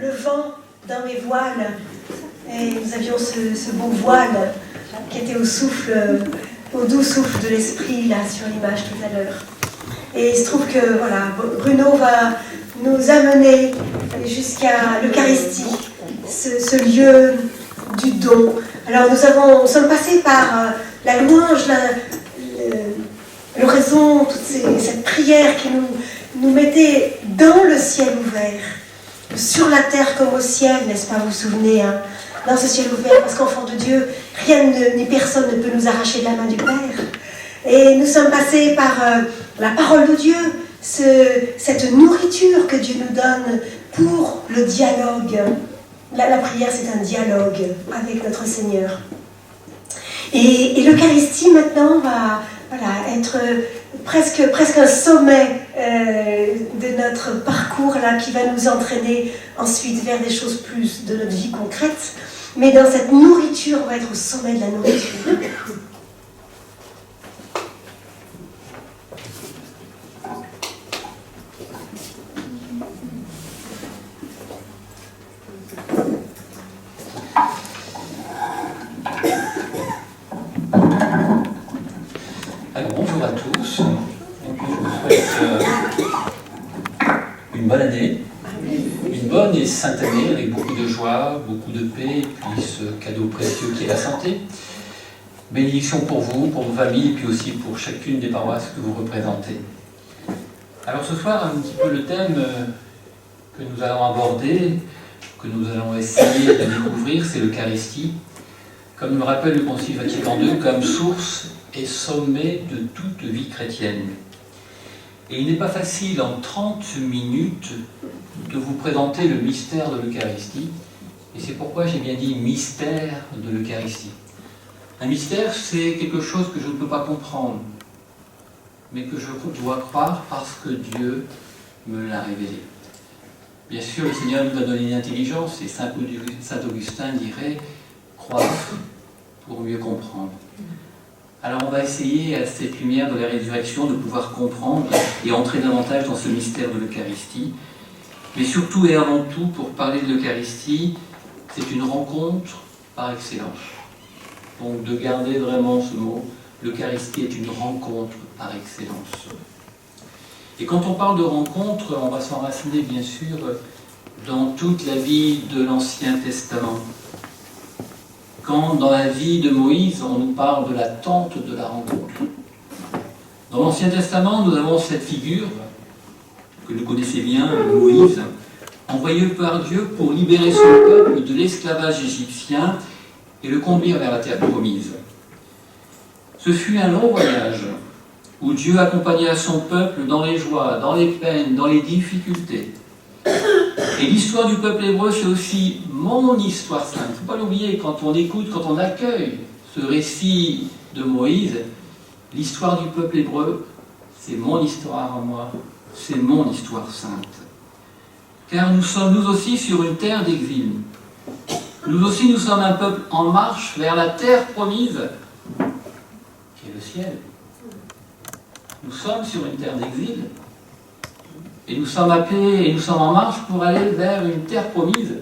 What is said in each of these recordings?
le vent dans mes voiles. Et nous avions ce beau voile qui était au doux souffle de l'esprit, là, sur l'image tout à l'heure. Et il se trouve que, voilà, Bruno va nous amener jusqu'à l'Eucharistie, ce lieu du don. Alors nous sommes passés par la louange, l'oraison, toute cette prière qui nous mettait dans le ciel ouvert, sur la terre comme au ciel, n'est-ce pas, vous vous souvenez, hein, dans ce ciel ouvert, parce qu'enfant de Dieu, rien ni personne ne peut nous arracher de la main du Père. Et nous sommes passés par la parole de Dieu, cette nourriture que Dieu nous donne pour le dialogue. La prière, c'est un dialogue avec notre Seigneur. Et l'Eucharistie, maintenant, va être presque un sommet de notre parcours, là, qui va nous entraîner ensuite vers des choses plus de notre vie concrète. Mais dans cette nourriture, on va être au sommet de la nourriture. Alors bonjour à tous, et puis je vous souhaite une bonne année, une bonne et sainte année avec beaucoup de joie, beaucoup de paix, et puis ce cadeau précieux qui est la santé. Bénédiction pour vous, pour vos familles, et puis aussi pour chacune des paroisses que vous représentez. Alors ce soir, un petit peu le thème que nous allons aborder, que nous allons essayer de découvrir, c'est l'Eucharistie, comme nous le rappelle le Concile Vatican II, comme source et sommet de toute vie chrétienne. Et il n'est pas facile en 30 minutes de vous présenter le mystère de l'Eucharistie, et c'est pourquoi j'ai bien dit mystère de l'Eucharistie. Un mystère, c'est quelque chose que je ne peux pas comprendre, mais que je dois croire parce que Dieu me l'a révélé. Bien sûr, le Seigneur nous a donné une intelligence, et saint Augustin dirait « croire pour mieux comprendre ». Alors on va essayer, à cette lumière de la résurrection, de pouvoir comprendre et entrer davantage dans ce mystère de l'Eucharistie. Mais surtout et avant tout, pour parler de l'Eucharistie, c'est une rencontre par excellence. Donc de garder vraiment ce mot, l'Eucharistie est une rencontre par excellence. Et quand on parle de rencontre, on va s'enraciner bien sûr dans toute la vie de l'Ancien Testament. Quand dans la vie de Moïse, on nous parle de la tente de la rencontre. Dans l'Ancien Testament, nous avons cette figure, que vous connaissez bien, Moïse, envoyé par Dieu pour libérer son peuple de l'esclavage égyptien et le conduire vers la terre promise. Ce fut un long voyage, où Dieu accompagna son peuple dans les joies, dans les peines, dans les difficultés. Et l'histoire du peuple hébreu, c'est aussi mon histoire sainte. Il ne faut pas l'oublier, quand on écoute, quand on accueille ce récit de Moïse, l'histoire du peuple hébreu, c'est mon histoire à moi, c'est mon histoire sainte. Car nous sommes nous aussi sur une terre d'exil. Nous aussi, nous sommes un peuple en marche vers la terre promise, qui est le ciel. Nous sommes sur une terre d'exil, et nous sommes appelés, et nous sommes en marche pour aller vers une terre promise.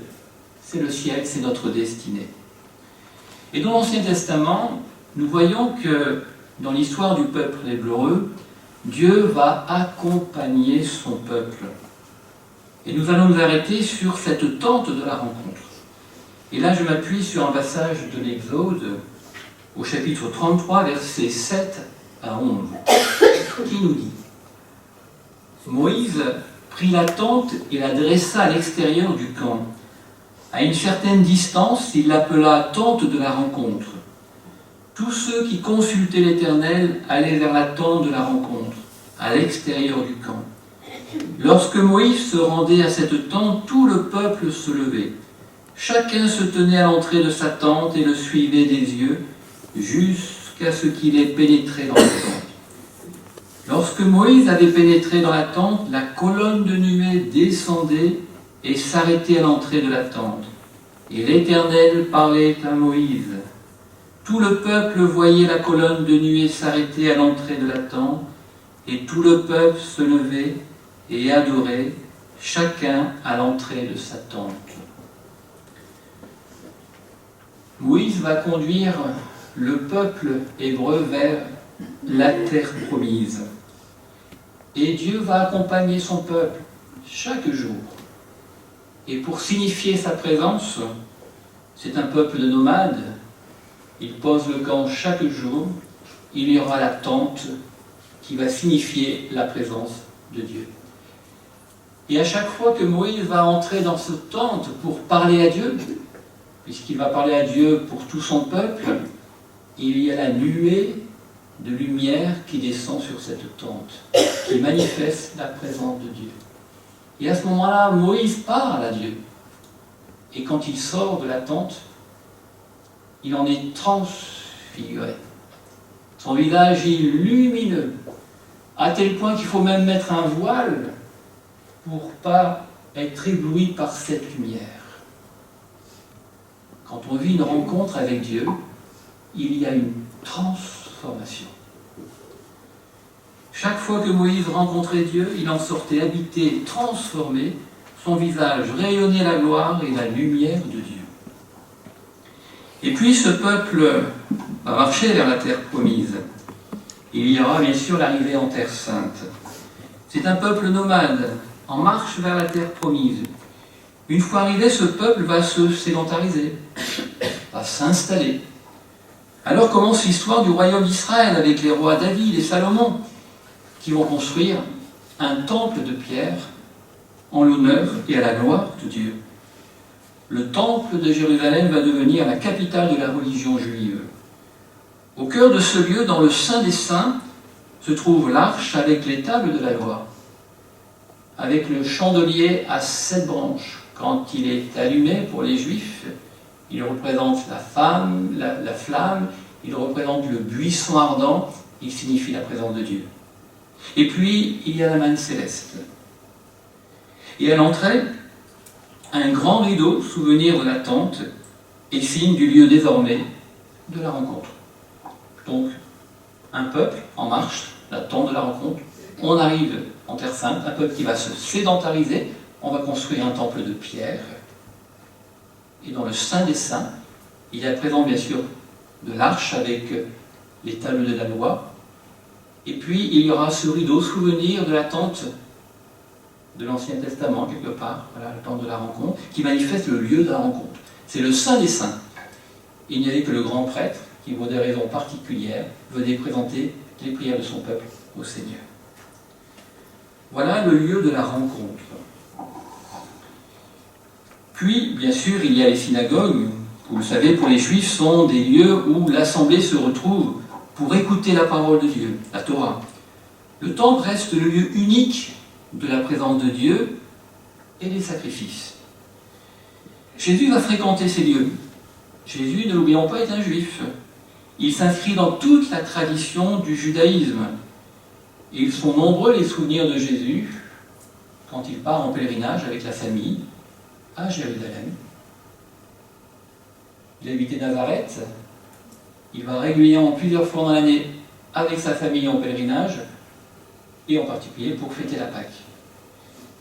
C'est le ciel, c'est notre destinée. Et dans l'Ancien Testament, nous voyons que dans l'histoire du peuple hébreu, Dieu va accompagner son peuple. Et nous allons nous arrêter sur cette tente de la rencontre. Et là, je m'appuie sur un passage de l'Exode, au chapitre 33, versets 7 à 11, qui nous dit: Moïse prit la tente et la dressa à l'extérieur du camp. À une certaine distance, il l'appela tente de la rencontre. Tous ceux qui consultaient l'Éternel allaient vers la tente de la rencontre, à l'extérieur du camp. Lorsque Moïse se rendait à cette tente, tout le peuple se levait. Chacun se tenait à l'entrée de sa tente et le suivait des yeux, jusqu'à ce qu'il ait pénétré dans la tente. Lorsque Moïse avait pénétré dans la tente, la colonne de nuée descendait et s'arrêtait à l'entrée de la tente. Et l'Éternel parlait à Moïse. Tout le peuple voyait la colonne de nuée s'arrêter à l'entrée de la tente, et tout le peuple se levait et adorait, chacun à l'entrée de sa tente. Moïse va conduire le peuple hébreu vers la terre promise. Et Dieu va accompagner son peuple chaque jour. Et pour signifier sa présence, c'est un peuple de nomades. Il pose le camp chaque jour. Il y aura la tente qui va signifier la présence de Dieu. Et à chaque fois que Moïse va entrer dans cette tente pour parler à Dieu, puisqu'il va parler à Dieu pour tout son peuple, il y a la nuée de lumière qui descend sur cette tente, qui manifeste la présence de Dieu. Et à ce moment-là, Moïse parle à Dieu. Et quand il sort de la tente, il en est transfiguré. Son visage est lumineux, à tel point qu'il faut même mettre un voile pour ne pas être ébloui par cette lumière. Quand on vit une rencontre avec Dieu, il y a une transformation. Chaque fois que Moïse rencontrait Dieu, il en sortait habité, transformé, son visage rayonnait la gloire et la lumière de Dieu. Et puis ce peuple va marcher vers la terre promise. Il y aura bien sûr l'arrivée en terre sainte. C'est un peuple nomade, en marche vers la terre promise. Une fois arrivé, ce peuple va se sédentariser, va s'installer. Alors commence l'histoire du royaume d'Israël avec les rois David et Salomon, qui vont construire un temple de pierre en l'honneur et à la gloire de Dieu. Le temple de Jérusalem va devenir la capitale de la religion juive. Au cœur de ce lieu, dans le Saint des Saints, se trouve l'arche avec les tables de la loi, avec le chandelier à 7 branches. Quand il est allumé pour les Juifs, il représente la flamme, il représente le buisson ardent, il signifie la présence de Dieu. Et puis, il y a la manne céleste. Et à l'entrée, un grand rideau, souvenir de la tente, et signe du lieu désormais de la rencontre. Donc, un peuple en marche, la tente de la rencontre, on arrive en Terre Sainte, un peuple qui va se sédentariser, on va construire un temple de pierre, et dans le Saint des Saints, il y a présent bien sûr de l'arche avec les tables de la loi, et puis il y aura ce rideau, souvenir de la tente de l'Ancien Testament, quelque part, voilà, la tente de la rencontre, qui manifeste le lieu de la rencontre. C'est le Saint des Saints. Il n'y avait que le grand prêtre, qui pour des raisons particulières, venait présenter les prières de son peuple au Seigneur. Voilà le lieu de la rencontre. Puis, bien sûr, il y a les synagogues. Vous le savez, pour les Juifs, sont des lieux où l'assemblée se retrouve pour écouter la parole de Dieu, la Torah. Le temple reste le lieu unique de la présence de Dieu et des sacrifices. Jésus va fréquenter ces lieux. Jésus, ne l'oublions pas, est un Juif. Il s'inscrit dans toute la tradition du judaïsme. Et ils sont nombreux les souvenirs de Jésus quand il part en pèlerinage avec la famille à Jérusalem. Il habitait Nazareth. Il va régulièrement plusieurs fois dans l'année avec sa famille en pèlerinage, et en particulier pour fêter la Pâque.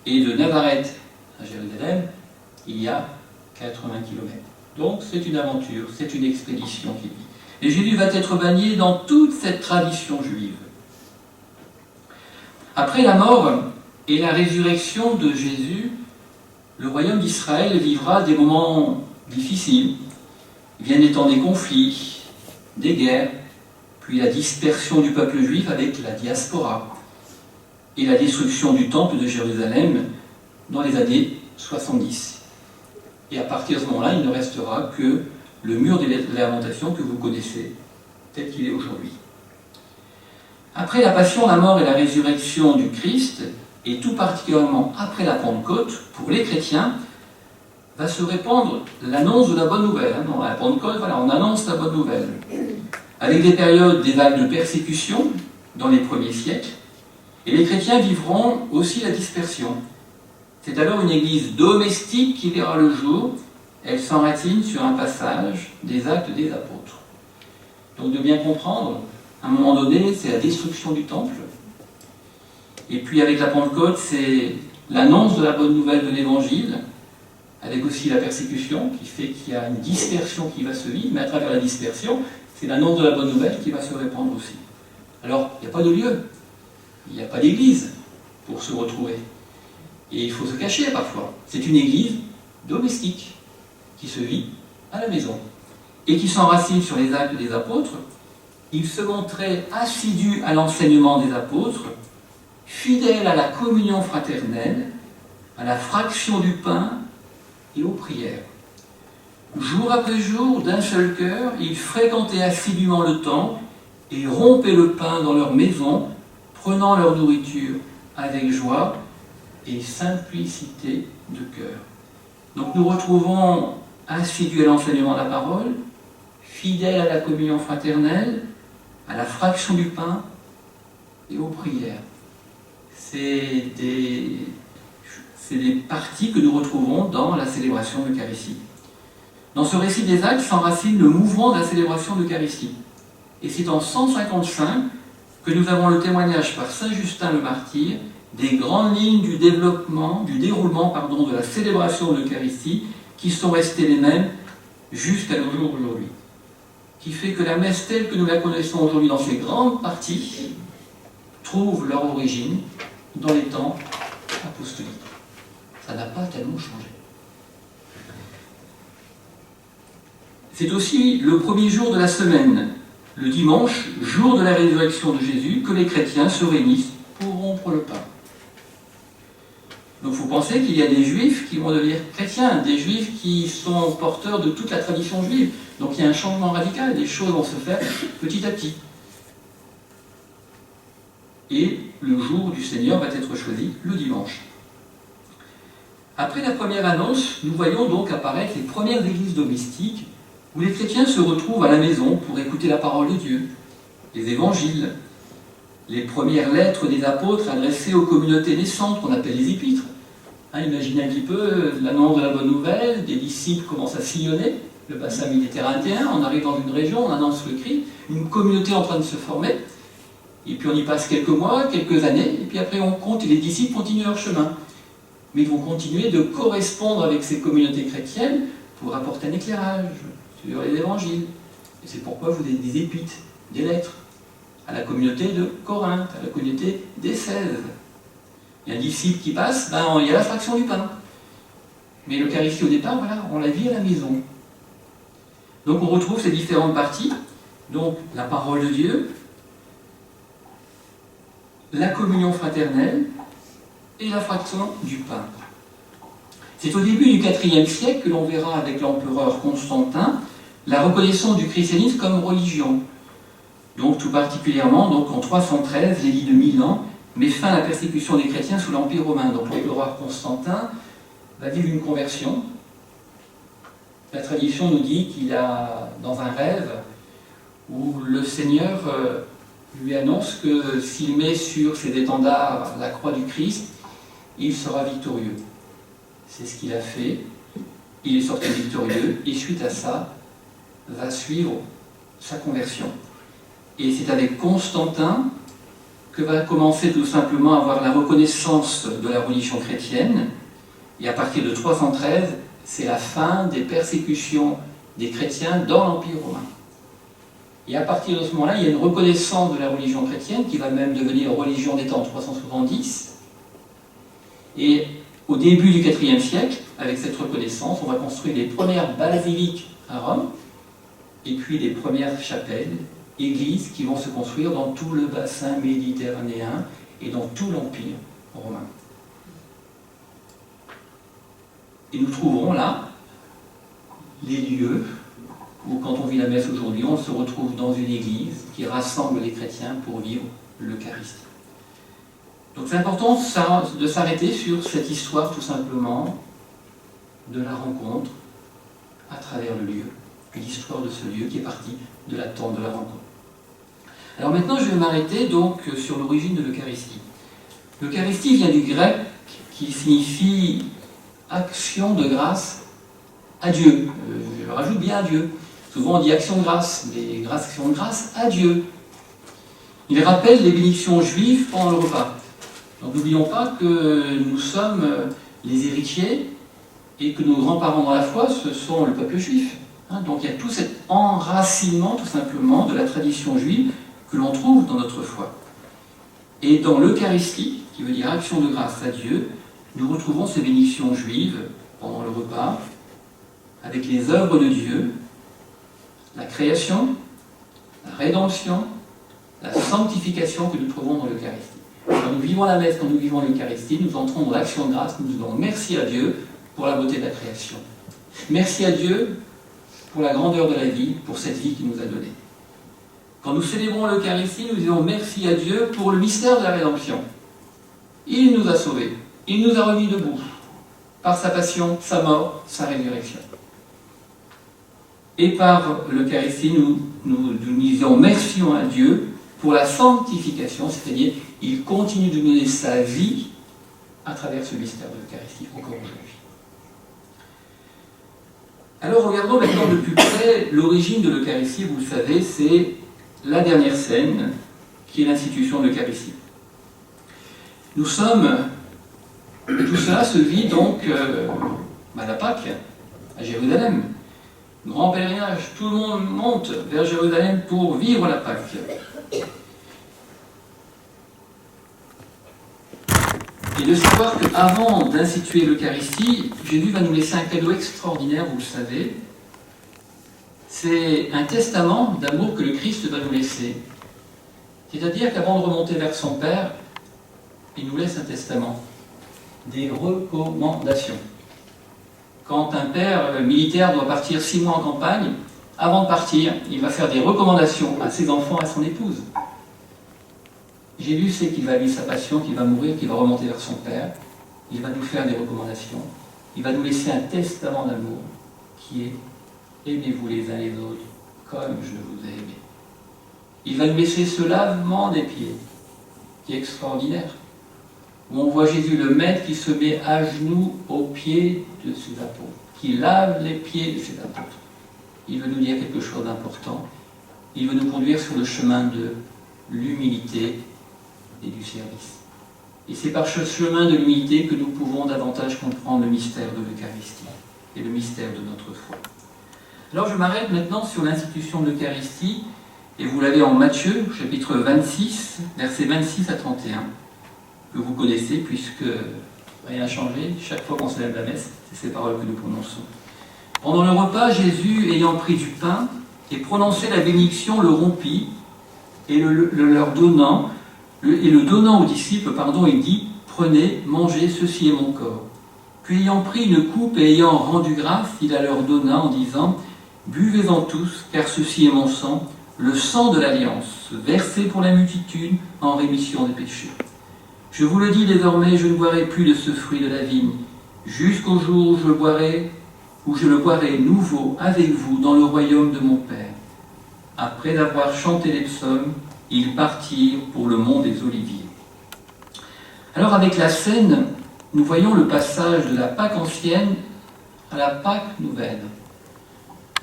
Et de Nazareth à Jérusalem, il y a 80 km. Donc c'est une aventure, c'est une expédition qui vit. Et Jésus va être baigné dans toute cette tradition juive. Après la mort et la résurrection de Jésus, le royaume d'Israël vivra des moments difficiles. Viennent des temps des conflits, des guerres, puis la dispersion du peuple juif avec la diaspora et la destruction du temple de Jérusalem dans les années 70. Et à partir de ce moment-là, il ne restera que le mur des lamentations que vous connaissez, tel qu'il est aujourd'hui. Après la passion, la mort et la résurrection du Christ, et tout particulièrement après la Pentecôte, pour les chrétiens, va se répandre l'annonce de la bonne nouvelle. Dans la Pentecôte, voilà, on annonce la bonne nouvelle. Avec des périodes, des vagues de persécution dans les premiers siècles, et les chrétiens vivront aussi la dispersion. C'est alors une église domestique qui verra le jour. Elle s'enratine sur un passage des Actes des Apôtres. Donc de bien comprendre, à un moment donné, c'est la destruction du temple. Et puis avec la Pentecôte, c'est l'annonce de la bonne nouvelle de l'Évangile, avec aussi la persécution, qui fait qu'il y a une dispersion qui va se vivre, mais à travers la dispersion, c'est l'annonce de la bonne nouvelle qui va se répandre aussi. Alors, il n'y a pas de lieu, il n'y a pas d'église pour se retrouver. Et il faut se cacher parfois. C'est une église domestique qui se vit à la maison et qui s'enracine sur les actes des apôtres. Ils se montraient assidus à l'enseignement des apôtres, fidèles à la communion fraternelle, à la fraction du pain et aux prières. Jour après jour, d'un seul cœur, ils fréquentaient assidûment le temple et rompaient le pain dans leur maison, prenant leur nourriture avec joie et simplicité de cœur. Donc nous retrouvons assidus à l'enseignement de la parole, fidèles à la communion fraternelle, à la fraction du pain et aux prières. C'est des parties que nous retrouvons dans la célébration de l'Eucharistie. Dans ce récit des actes s'enracine le mouvement de la célébration de l'Eucharistie. Et c'est en 155 que nous avons le témoignage par Saint Justin le Martyr des grandes lignes du déroulement de la célébration de l'Eucharistie qui sont restées les mêmes jusqu'à nos jours d'aujourd'hui. Qui fait que la messe telle que nous la connaissons aujourd'hui dans ses grandes parties trouve leur origine dans les temps apostoliques. Ça n'a pas tellement changé. C'est aussi le premier jour de la semaine, le dimanche, jour de la résurrection de Jésus, que les chrétiens se réunissent pour rompre le pain. Donc vous pensez qu'il y a des juifs qui vont devenir chrétiens, des juifs qui sont porteurs de toute la tradition juive. Donc il y a un changement radical, des choses vont se faire petit à petit. Et le jour du Seigneur va être choisi le dimanche. Après la première annonce, nous voyons donc apparaître les premières églises domestiques où les chrétiens se retrouvent à la maison pour écouter la parole de Dieu, les évangiles, les premières lettres des apôtres adressées aux communautés naissantes qu'on appelle les épîtres. Imaginez un petit peu l'annonce de la bonne nouvelle, des disciples commencent à sillonner le bassin méditerranéen, on arrive dans une région, on annonce le Christ, une communauté en train de se former, et puis on y passe quelques mois, quelques années, et puis après on compte et les disciples continuent leur chemin. Mais ils vont continuer de correspondre avec ces communautés chrétiennes pour apporter un éclairage sur les évangiles. Et c'est pourquoi vous avez des épîtres, des lettres, à la communauté de Corinthe, à la communauté d'Éphèse. Il y a un disciple qui passe, il y a la fraction du pain. Mais l'Eucharistie au départ, voilà, on la vit à la maison. Donc on retrouve ces différentes parties, donc la parole de Dieu, la communion fraternelle et la fraction du pain. C'est au début du IVe siècle que l'on verra avec l'empereur Constantin la reconnaissance du christianisme comme religion. Donc tout particulièrement, en 313, l'édit de Milan met fin à la persécution des chrétiens sous l'Empire romain. Donc l'empereur Constantin va vivre une conversion. La tradition nous dit qu'il a, dans un rêve, où le Seigneur lui annonce que s'il met sur ses étendards la croix du Christ, il sera victorieux. C'est ce qu'il a fait. Il est sorti victorieux et suite à ça, va suivre sa conversion. Et c'est avec Constantin que va commencer tout simplement à avoir la reconnaissance de la religion chrétienne. Et à partir de 313, c'est la fin des persécutions des chrétiens dans l'Empire romain. Et à partir de ce moment-là, il y a une reconnaissance de la religion chrétienne qui va même devenir religion d'État en 370. Et au début du IVe siècle, avec cette reconnaissance, on va construire les premières basiliques à Rome, et puis les premières chapelles, églises qui vont se construire dans tout le bassin méditerranéen et dans tout l'Empire romain. Et nous trouverons là les lieux où, quand on vit la messe aujourd'hui, on se retrouve dans une église qui rassemble les chrétiens pour vivre l'Eucharistie. Donc c'est important de s'arrêter sur cette histoire tout simplement de la rencontre à travers le lieu, l'histoire de ce lieu qui est parti de l'attente de la rencontre. Alors maintenant je vais m'arrêter donc sur l'origine de l'Eucharistie. L'Eucharistie vient du grec qui signifie action de grâce à Dieu. Je rajoute bien à Dieu. Souvent on dit action de grâce, mais action de grâce à Dieu. Il rappelle les bénédictions juives pendant le repas. Donc n'oublions pas que nous sommes les héritiers et que nos grands-parents dans la foi, ce sont le peuple juif. Donc il y a tout cet enracinement, tout simplement, de la tradition juive que l'on trouve dans notre foi. Et dans l'Eucharistie, qui veut dire action de grâce à Dieu, nous retrouvons ces bénédictions juives pendant le repas, avec les œuvres de Dieu, la création, la rédemption, la sanctification que nous trouvons dans l'Eucharistie. Quand nous vivons la messe, quand nous vivons l'Eucharistie, nous entrons dans l'action de grâce, nous disons merci à Dieu pour la beauté de la création. Merci à Dieu pour la grandeur de la vie, pour cette vie qu'il nous a donnée. Quand nous célébrons l'Eucharistie, nous disons merci à Dieu pour le mystère de la rédemption. Il nous a sauvés, il nous a remis debout, par sa passion, sa mort, sa résurrection. Et par l'Eucharistie, nous disons merci à Dieu pour la sanctification, c'est-à-dire il continue de donner sa vie à travers ce mystère de l'Eucharistie, encore aujourd'hui. Alors regardons maintenant de plus près l'origine de l'Eucharistie. Vous le savez, c'est la dernière scène qui est l'institution de l'Eucharistie. Nous sommes, et tout cela se vit donc à la Pâque, à Jérusalem. Grand pèlerinage, tout le monde monte vers Jérusalem pour vivre la Pâque. Et de savoir qu'avant d'instituer l'Eucharistie, Jésus va nous laisser un cadeau extraordinaire, vous le savez. C'est un testament d'amour que le Christ va nous laisser. C'est-à-dire qu'avant de remonter vers son Père, il nous laisse un testament, des recommandations. Quand un père militaire doit partir 6 mois en campagne, avant de partir, il va faire des recommandations à ses enfants, à son épouse. Jésus sait qu'il va vivre sa passion, qu'il va mourir, qu'il va remonter vers son Père. Il va nous faire des recommandations. Il va nous laisser un testament d'amour qui est « Aimez-vous les uns les autres comme je vous ai aimé ». Il va nous laisser ce lavement des pieds qui est extraordinaire. Où on voit Jésus le Maître qui se met à genoux aux pieds de ses apôtres, qui lave les pieds de ses apôtres. Il veut nous dire quelque chose d'important. Il veut nous conduire sur le chemin de l'humilité et du service. Et c'est par ce chemin de l'humilité que nous pouvons davantage comprendre le mystère de l'Eucharistie et le mystère de notre foi. Alors je m'arrête maintenant sur l'institution de l'Eucharistie, et vous l'avez en Matthieu, chapitre 26, versets 26 à 31, que vous connaissez puisque rien n'a changé, chaque fois qu'on célèbre la messe, c'est ces paroles que nous prononçons. Pendant le repas, Jésus, ayant pris du pain et prononcé la bénédiction, le rompit, et le donnant aux disciples, il dit « Prenez, mangez, ceci est mon corps. » Puis ayant pris une coupe et ayant rendu grâce, il la leur donna en disant « Buvez-en tous, car ceci est mon sang, le sang de l'alliance, versé pour la multitude en rémission des péchés. Je vous le dis désormais, je ne boirai plus de ce fruit de la vigne, jusqu'au jour où je le boirai nouveau avec vous dans le royaume de mon Père. » Après avoir chanté les psaumes, ils partirent pour le mont des Oliviers. Alors avec la scène, nous voyons le passage de la Pâque ancienne à la Pâque nouvelle.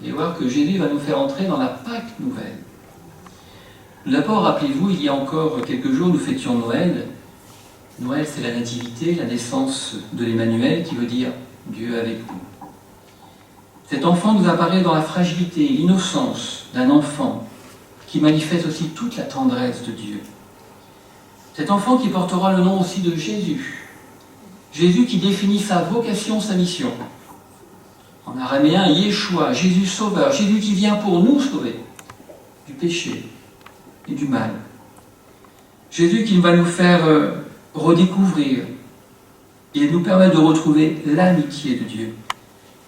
Et voir que Jésus va nous faire entrer dans la Pâque nouvelle. D'abord, rappelez-vous, il y a encore quelques jours, nous fêtions Noël. Noël, c'est la nativité, la naissance de l'Emmanuel, qui veut dire Dieu avec nous. Cet enfant nous apparaît dans la fragilité, l'innocence d'un enfant, qui manifeste aussi toute la tendresse de Dieu. Cet enfant qui portera le nom aussi de Jésus. Jésus qui définit sa vocation, sa mission. En araméen, Yeshua, Jésus sauveur, Jésus qui vient pour nous sauver du péché et du mal. Jésus qui va nous faire redécouvrir et nous permettre de retrouver l'amitié de Dieu.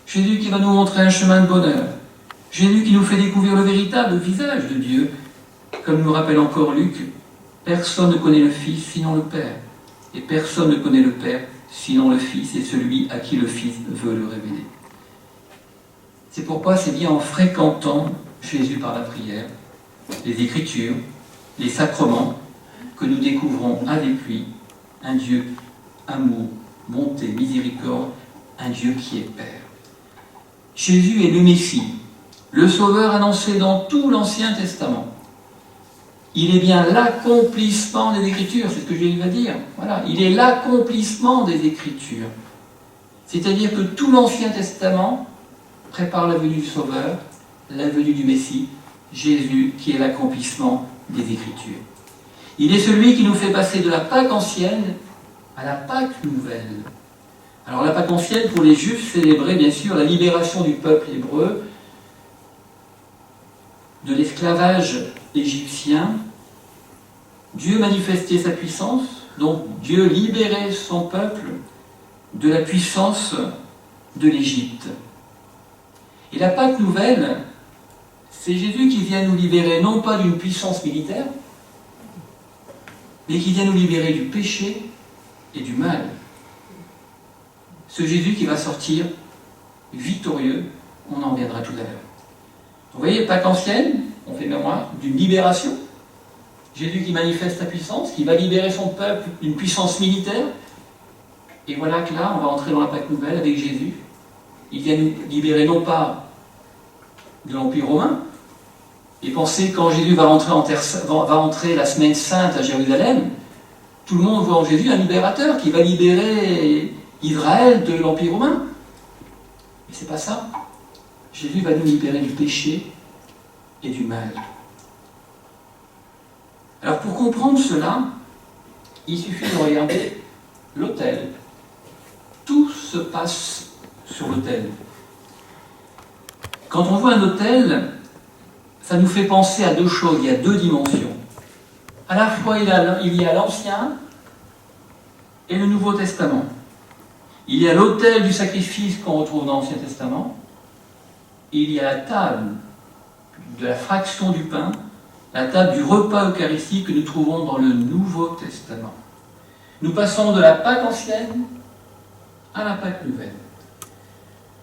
Jésus qui va nous montrer un chemin de bonheur. Jésus qui nous fait découvrir le véritable visage de Dieu. Comme nous rappelle encore Luc, personne ne connaît le Fils sinon le Père. Et personne ne connaît le Père sinon le Fils et celui à qui le Fils veut le révéler. C'est pourquoi c'est bien en fréquentant Jésus par la prière, les Écritures, les sacrements, que nous découvrons avec lui un Dieu amour, bonté, miséricorde, un Dieu qui est Père. Jésus est le Messie, le Sauveur annoncé dans tout l'Ancien Testament. Il est bien l'accomplissement des Écritures, c'est ce que Jésus va dire. Voilà, il est l'accomplissement des Écritures. C'est-à-dire que tout l'Ancien Testament prépare la venue du Sauveur, la venue du Messie, Jésus qui est l'accomplissement des Écritures. Il est celui qui nous fait passer de la Pâque ancienne à la Pâque nouvelle. Alors la Pâque ancienne, pour les Juifs, célébrait bien sûr la libération du peuple hébreu de l'esclavage égyptien. Dieu manifestait sa puissance, donc Dieu libérait son peuple de la puissance de l'Égypte. Et la Pâque nouvelle, c'est Jésus qui vient nous libérer non pas d'une puissance militaire, mais qui vient nous libérer du péché et du mal. Ce Jésus qui va sortir victorieux, on en reviendra tout à l'heure. Vous voyez, Pâque ancienne, on fait mémoire d'une libération. Jésus qui manifeste sa puissance, qui va libérer son peuple d'une puissance militaire. Et voilà que là, on va entrer dans la Pâque nouvelle avec Jésus. Il vient nous libérer non pas de l'Empire romain, et pensez quand Jésus va entrer la semaine sainte à Jérusalem, tout le monde voit en Jésus un libérateur qui va libérer Israël de l'Empire romain. Mais c'est pas ça. Jésus va nous libérer du péché et du mal. Alors pour comprendre cela, il suffit de regarder l'autel. Tout se passe sur l'autel. Quand on voit un autel, ça nous fait penser à deux choses, il y a deux dimensions. À la fois, il y a l'Ancien et le Nouveau Testament. Il y a l'autel du sacrifice qu'on retrouve dans l'Ancien Testament, et il y a la table de la fraction du pain, la table du repas eucharistique que nous trouvons dans le Nouveau Testament. Nous passons de la Pâque ancienne à la Pâque nouvelle.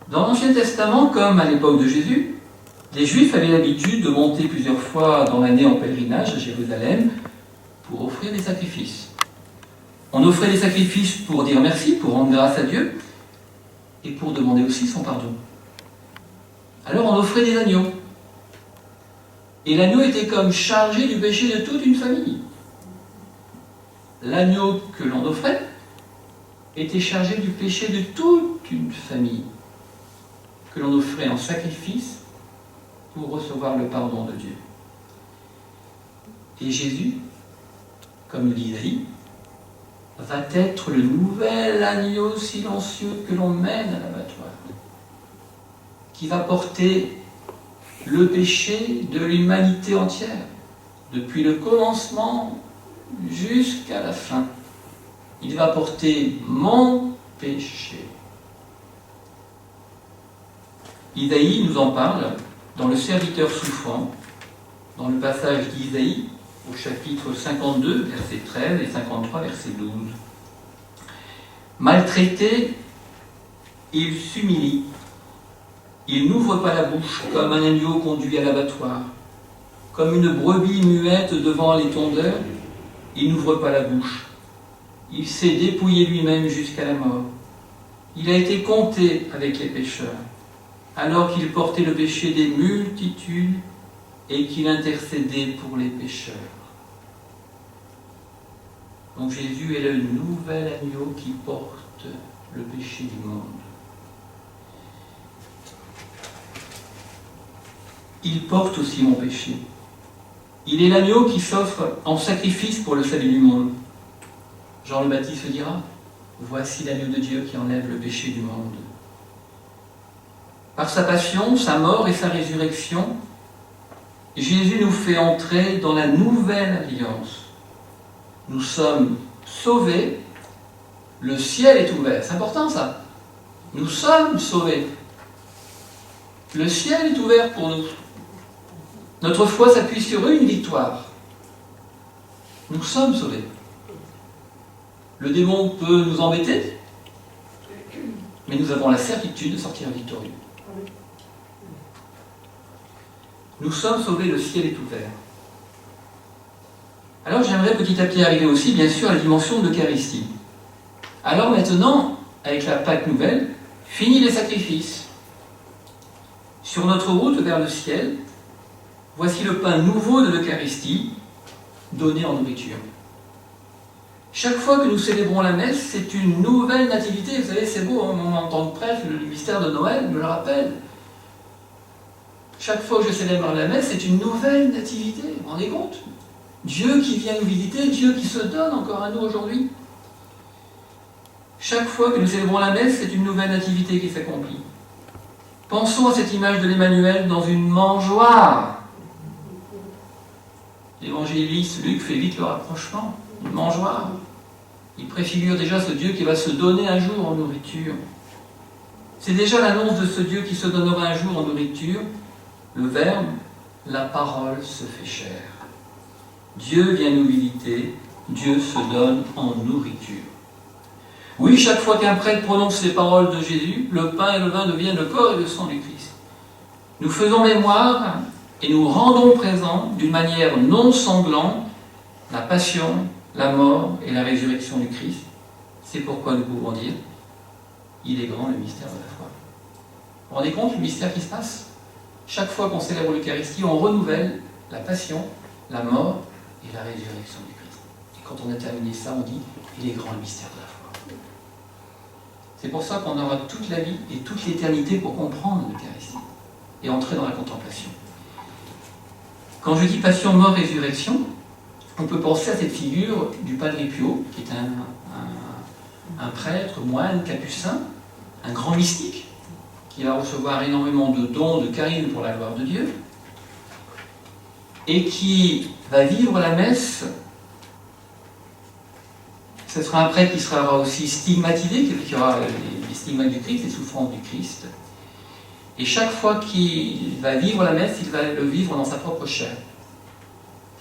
Dans l'Ancien Testament, comme à l'époque de Jésus, les Juifs avaient l'habitude de monter plusieurs fois dans l'année en pèlerinage à Jérusalem pour offrir des sacrifices. On offrait des sacrifices pour dire merci, pour rendre grâce à Dieu, et pour demander aussi son pardon. Alors on offrait des agneaux. Et l'agneau était comme chargé du péché de toute une famille. L'agneau que l'on offrait était chargé du péché de toute une famille, que l'on offrait en sacrifice pour recevoir le pardon de Dieu. Et Jésus, comme le dit Isaïe, va être le nouvel agneau silencieux que l'on mène à l'abattoir, qui va porter le péché de l'humanité entière, depuis le commencement jusqu'à la fin. Il va porter mon péché. Isaïe nous en parle dans le serviteur souffrant, dans le passage d'Isaïe, au chapitre 52, verset 13 et 53, verset 12. Maltraité, il s'humilie. Il n'ouvre pas la bouche comme un agneau conduit à l'abattoir. Comme une brebis muette devant les tondeurs, il n'ouvre pas la bouche. Il s'est dépouillé lui-même jusqu'à la mort. Il a été compté avec les pécheurs, alors qu'il portait le péché des multitudes et qu'il intercédait pour les pécheurs. Donc Jésus est le nouvel agneau qui porte le péché du monde. Il porte aussi mon péché. Il est l'agneau qui s'offre en sacrifice pour le salut du monde. Jean le Baptiste dira, « Voici l'agneau de Dieu qui enlève le péché du monde. » Par sa passion, sa mort et sa résurrection, Jésus nous fait entrer dans la nouvelle alliance. Nous sommes sauvés, le ciel est ouvert. C'est important ça. Nous sommes sauvés. Le ciel est ouvert pour nous. Notre foi s'appuie sur une victoire. Nous sommes sauvés. Le démon peut nous embêter, mais nous avons la certitude de sortir victorieux. Nous sommes sauvés, le ciel est ouvert. Alors j'aimerais petit à petit arriver aussi, bien sûr, à la dimension de l'Eucharistie. Alors maintenant, avec la Pâque nouvelle, fini les sacrifices. Sur notre route vers le ciel, voici le pain nouveau de l'Eucharistie, donné en nourriture. Chaque fois que nous célébrons la messe, c'est une nouvelle nativité. Vous savez, c'est beau, hein, en tant que prêtre, le mystère de Noël me le rappelle. Chaque fois que je célèbre la messe, c'est une nouvelle nativité. Vous vous rendez compte? Dieu qui vient nous visiter, Dieu qui se donne encore à nous aujourd'hui. Chaque fois que nous célébrons la messe, c'est une nouvelle nativité qui s'accomplit. Pensons à cette image de l'Emmanuel dans une mangeoire. L'évangéliste Luc fait vite le rapprochement. Une mangeoire. Il préfigure déjà ce Dieu qui va se donner un jour en nourriture. C'est déjà l'annonce de ce Dieu qui se donnera un jour en nourriture. Le Verbe, la parole se fait chair. Dieu vient nous visiter, Dieu se donne en nourriture. Oui, chaque fois qu'un prêtre prononce les paroles de Jésus, le pain et le vin deviennent le corps et le sang du Christ. Nous faisons mémoire et nous rendons présent d'une manière non sanglante la passion, la mort et la résurrection du Christ. C'est pourquoi nous pouvons dire, il est grand le mystère de la foi. Vous vous rendez compte du mystère qui se passe? Chaque fois qu'on célèbre l'Eucharistie, on renouvelle la passion, la mort et la résurrection du Christ. Et quand on a terminé ça, on dit, il est grand le mystère de la foi. C'est pour ça qu'on aura toute la vie et toute l'éternité pour comprendre l'Eucharistie et entrer dans la contemplation. Quand je dis passion, mort, résurrection, on peut penser à cette figure du Padre Pio, qui est un prêtre, moine, capucin, un grand mystique, qui va recevoir énormément de dons, de charisme pour la gloire de Dieu, et qui va vivre la messe. Ce sera un prêtre qui sera aussi stigmatisé, qui aura les stigmates du Christ, les souffrances du Christ. Et chaque fois qu'il va vivre la messe, il va le vivre dans sa propre chair.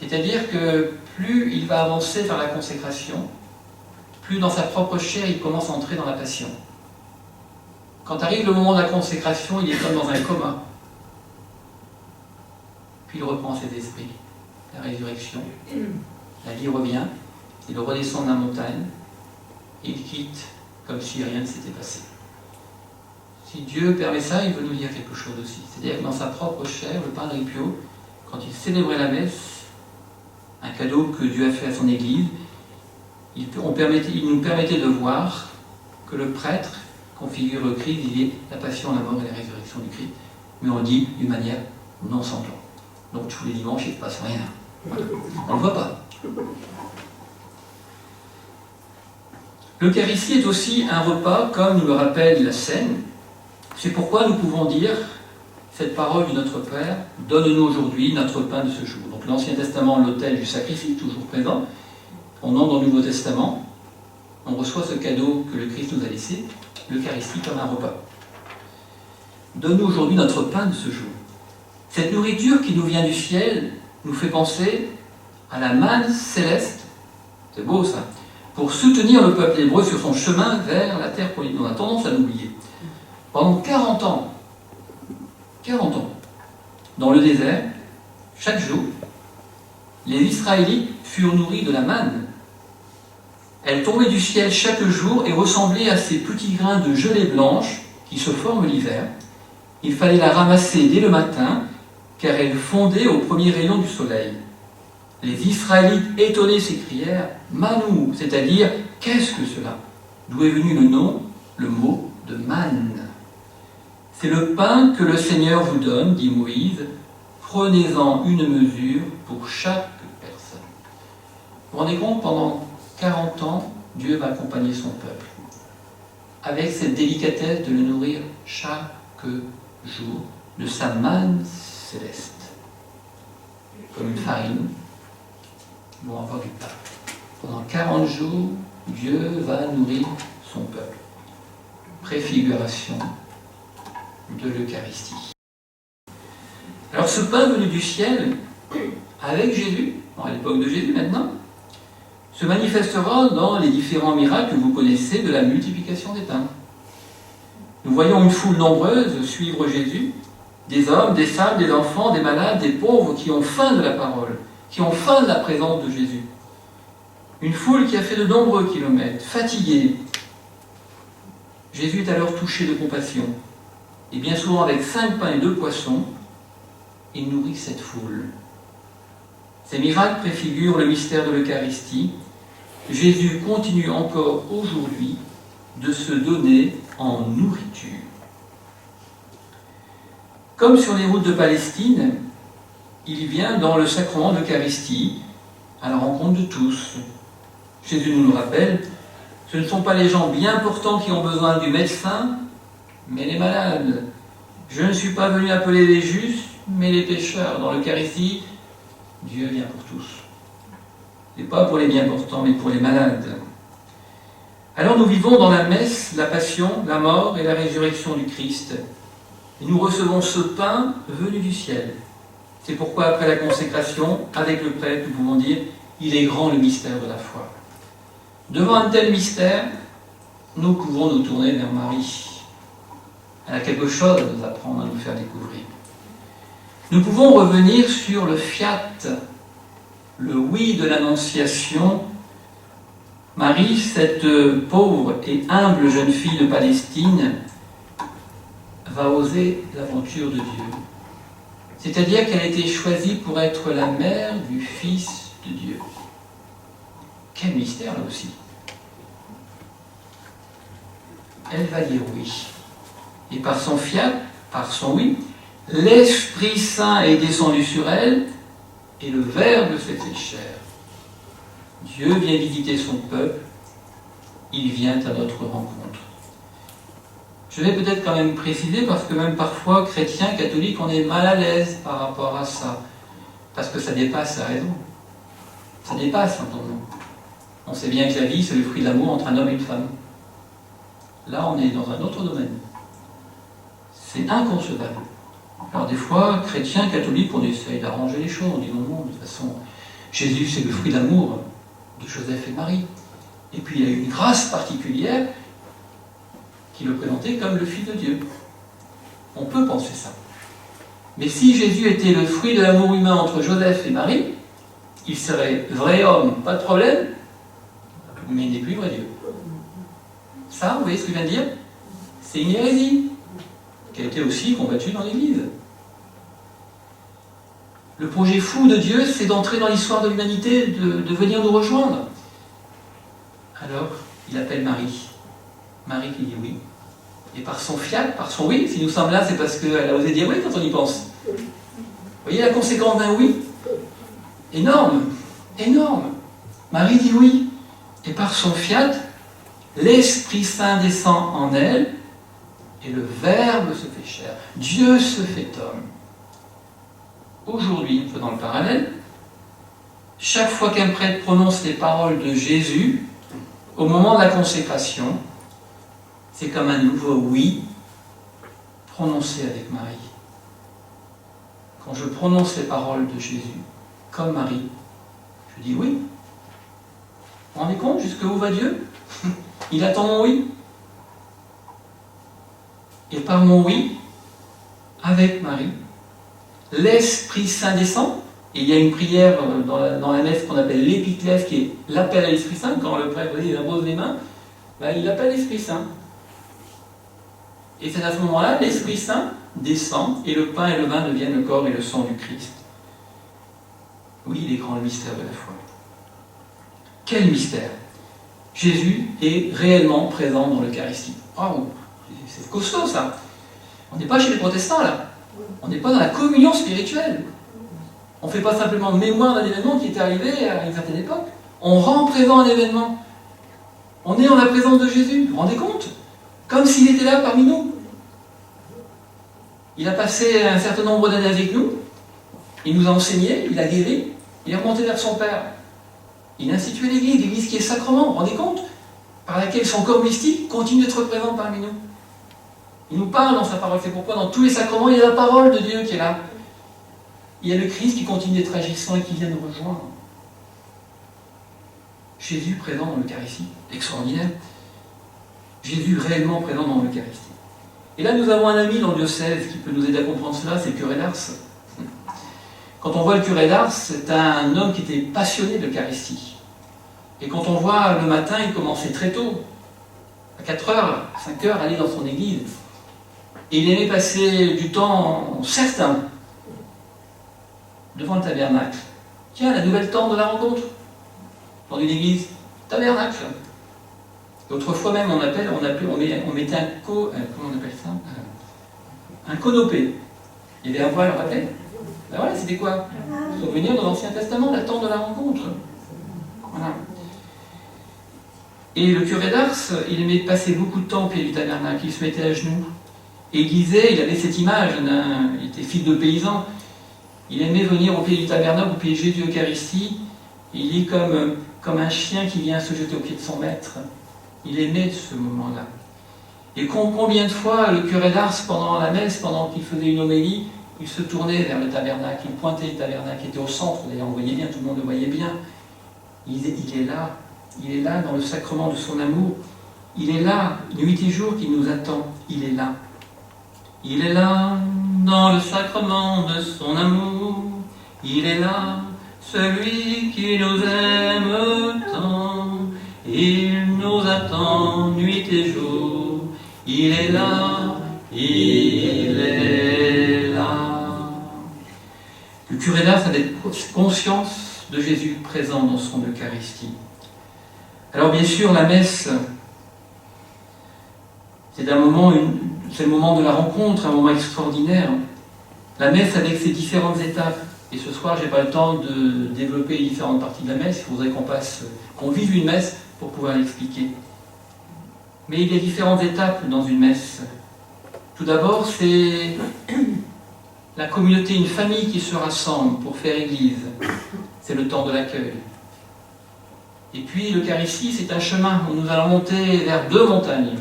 C'est-à-dire que plus il va avancer vers la consécration, plus dans sa propre chair, il commence à entrer dans la passion. Quand arrive le moment de la consécration, il est comme dans un coma. Puis il reprend ses esprits. La résurrection, la vie revient, il redescend de la montagne, et il quitte comme si rien ne s'était passé. Si Dieu permet ça, il veut nous dire quelque chose aussi. C'est-à-dire que dans sa propre chair, le Padre Pio, quand il célébrait la messe, un cadeau que Dieu a fait à son Église, il nous permettait de voir que le prêtre configure le Christ, il est la passion, la mort et la résurrection du Christ, mais on le dit d'une manière non sanglante. Donc tous les dimanches, il ne se passe rien. Voilà. On ne le voit pas. L'Eucharistie est aussi un repas, comme nous le rappelle la scène. C'est pourquoi nous pouvons dire cette parole du Notre Père, donne-nous aujourd'hui notre pain de ce jour. Donc l'Ancien Testament, l'autel du sacrifice, toujours présent. On entre dans le Nouveau Testament, on reçoit ce cadeau que le Christ nous a laissé, l'Eucharistie comme un repas. Donne-nous aujourd'hui notre pain de ce jour. Cette nourriture qui nous vient du ciel nous fait penser à la manne céleste, c'est beau ça, pour soutenir le peuple hébreu sur son chemin vers la terre promise. On a tendance à l'oublier. Pendant 40 ans, dans le désert, chaque jour, les Israélites furent nourris de la manne. Elle tombait du ciel chaque jour et ressemblait à ces petits grains de gelée blanche qui se forment l'hiver. Il fallait la ramasser dès le matin, car elle fondait au premier rayon du soleil. Les Israélites étonnés s'écrièrent « Manou », c'est-à-dire « Qu'est-ce que cela ?» D'où est venu le nom, le mot de manne. C'est le pain que le Seigneur vous donne, dit Moïse, prenez-en une mesure pour chaque personne. Vous vous rendez compte, pendant 40 ans, Dieu va accompagner son peuple, avec cette délicatesse de le nourrir chaque jour de sa manne céleste. Comme une farine, ils vont avoir du pain. Pendant 40 jours, Dieu va nourrir son peuple. Préfiguration de l'Eucharistie. Alors ce pain venu du ciel, avec Jésus, à l'époque de Jésus maintenant, se manifestera dans les différents miracles que vous connaissez de la multiplication des pains. Nous voyons une foule nombreuse suivre Jésus, des hommes, des femmes, des enfants, des malades, des pauvres qui ont faim de la parole, qui ont faim de la présence de Jésus. Une foule qui a fait de nombreux kilomètres, fatiguée. Jésus est alors touché de compassion. Et bien souvent avec 5 pains et 2 poissons, il nourrit cette foule. Ces miracles préfigurent le mystère de l'Eucharistie. Jésus continue encore aujourd'hui de se donner en nourriture. Comme sur les routes de Palestine, il vient dans le sacrement de l'Eucharistie à la rencontre de tous. Jésus nous le rappelle, ce ne sont pas les gens bien portants qui ont besoin du médecin, mais les malades. Je ne suis pas venu appeler les justes, mais les pécheurs. Dans l'Eucharistie, Dieu vient pour tous. Et pas pour les bien portants, mais pour les malades. Alors nous vivons dans la messe la passion, la mort et la résurrection du Christ. Et nous recevons ce pain venu du ciel. C'est pourquoi après la consécration, avec le prêtre, nous pouvons dire « Il est grand le mystère de la foi ». Devant un tel mystère, nous pouvons nous tourner vers Marie. Elle a quelque chose à nous apprendre, à nous faire découvrir. Nous pouvons revenir sur le fiat, le oui de l'Annonciation. Marie, cette pauvre et humble jeune fille de Palestine, va oser l'aventure de Dieu. C'est-à-dire qu'elle a été choisie pour être la mère du Fils de Dieu. Quel mystère là aussi. Elle va dire oui. Et par son fiat, par son oui, l'Esprit Saint est descendu sur elle et le Verbe s'est fait chair. Dieu vient visiter son peuple, il vient à notre rencontre. Je vais peut-être quand même préciser, parce que même parfois, chrétiens, catholiques, on est mal à l'aise par rapport à ça, parce que ça dépasse la raison. Ça dépasse l'entendement. On sait bien que la vie, c'est le fruit de l'amour entre un homme et une femme. Là, on est dans un autre domaine. C'est inconcevable. Alors des fois, chrétiens, catholiques, on essaye d'arranger les choses. On dit non, de toute façon, Jésus, c'est le fruit de l'amour de Joseph et Marie. Et puis, il y a une grâce particulière qui le présentait comme le Fils de Dieu. On peut penser ça. Mais si Jésus était le fruit de l'amour humain entre Joseph et Marie, il serait vrai homme, pas de problème, mais il n'est plus vrai Dieu. Ça, vous voyez ce que je viens de dire? C'est une hérésie qui a été aussi combattue dans l'Église. Le projet fou de Dieu, c'est d'entrer dans l'histoire de l'humanité, de venir nous rejoindre. Alors, il appelle Marie. Marie qui dit oui. Et par son fiat, par son oui, si nous sommes là, c'est parce qu'elle a osé dire oui quand on y pense. Vous voyez la conséquence d'un oui? Énorme, énorme. Marie dit oui. Et par son fiat, l'Esprit Saint descend en elle et le Verbe se fait chair. Dieu se fait homme. Aujourd'hui, faisant le parallèle, chaque fois qu'un prêtre prononce les paroles de Jésus, au moment de la consécration, c'est comme un nouveau oui prononcé avec Marie. Quand je prononce les paroles de Jésus, comme Marie, je dis oui. Vous vous rendez compte jusqu'où va Dieu? Il attend mon oui. Et par mon oui, avec Marie, l'Esprit Saint descend. Et il y a une prière dans la messe qu'on appelle l'épiclèse, qui est l'appel à l'Esprit Saint. Quand le prêtre il impose les mains, il appelle l'Esprit Saint. Et c'est à ce moment-là, l'Esprit Saint descend et le pain et le vin deviennent le corps et le sang du Christ. Oui, il est grand le mystère de la foi. Quel mystère! Jésus est réellement présent dans l'Eucharistie. Oh, c'est costaud ça! On n'est pas chez les protestants là. On n'est pas dans la communion spirituelle. On ne fait pas simplement mémoire d'un événement qui est arrivé à une certaine époque. On rend présent un événement. On est en la présence de Jésus. Vous vous rendez compte? Comme s'il était là parmi nous. Il a passé un certain nombre d'années avec nous. Il nous a enseigné, il a guéri, il est remonté vers son Père. Il a institué l'Église, l'Église qui est sacrement, vous vous rendez compte? Par laquelle son corps mystique continue d'être présent parmi nous. Il nous parle dans sa parole. C'est pourquoi dans tous les sacrements, il y a la parole de Dieu qui est là. Il y a le Christ qui continue d'être agissant et qui vient nous rejoindre. Jésus présent dans l'Eucharistie, extraordinaire. Jésus réellement présent dans l'Eucharistie. Et là, nous avons un ami dans le diocèse qui peut nous aider à comprendre cela, c'est le curé d'Ars. Quand on voit le curé d'Ars, c'est un homme qui était passionné de l'Eucharistie. Et quand on voit le matin, il commençait très tôt, à 4h, 5h, aller dans son église. Et il aimait passer du temps certain devant le tabernacle, Tiens, la nouvelle tente de la rencontre, dans une église, tabernacle. Autrefois même, on mettait comment on appelle ça, un conopé. Il y avait un voile, on rappelle. Ben voilà, c'était quoi? Souvenir de l'Ancien Testament, la tente de la rencontre. Voilà. Et le curé d'Ars, il aimait passer beaucoup de temps au pied du tabernacle, il se mettait à genoux. Et il disait, il avait cette image, il était fils de paysan, il aimait venir au pied du tabernacle, au pied de Jésus Eucharistie, il est comme un chien qui vient se jeter au pied de son maître. Il aimait ce moment-là. Et combien de fois le curé d'Ars, pendant la messe, pendant qu'il faisait une homélie, il se tournait vers le tabernacle, il pointait le tabernacle, il était au centre, d'ailleurs on voyait bien, tout le monde le voyait bien. Il est là dans le sacrement de son amour, il est là, nuit et jour qui nous attend, il est là. Il est là, dans le sacrement de son amour, il est là, celui qui nous aime tant, il nous attend nuit et jour, il est là, il est là. Le curé d'Ars avait conscience de Jésus présent dans son Eucharistie. Alors bien sûr, la messe, c'est le moment de la rencontre, un moment extraordinaire. La messe avec ses différentes étapes. Et ce soir, je n'ai pas le temps de développer les différentes parties de la messe. Il faudrait qu'on vive une messe pour pouvoir l'expliquer. Mais il y a différentes étapes dans une messe. Tout d'abord, c'est la communauté, une famille qui se rassemble pour faire église. C'est le temps de l'accueil. Et puis, l'Eucharistie, c'est un chemin où nous allons monter vers deux montagnes.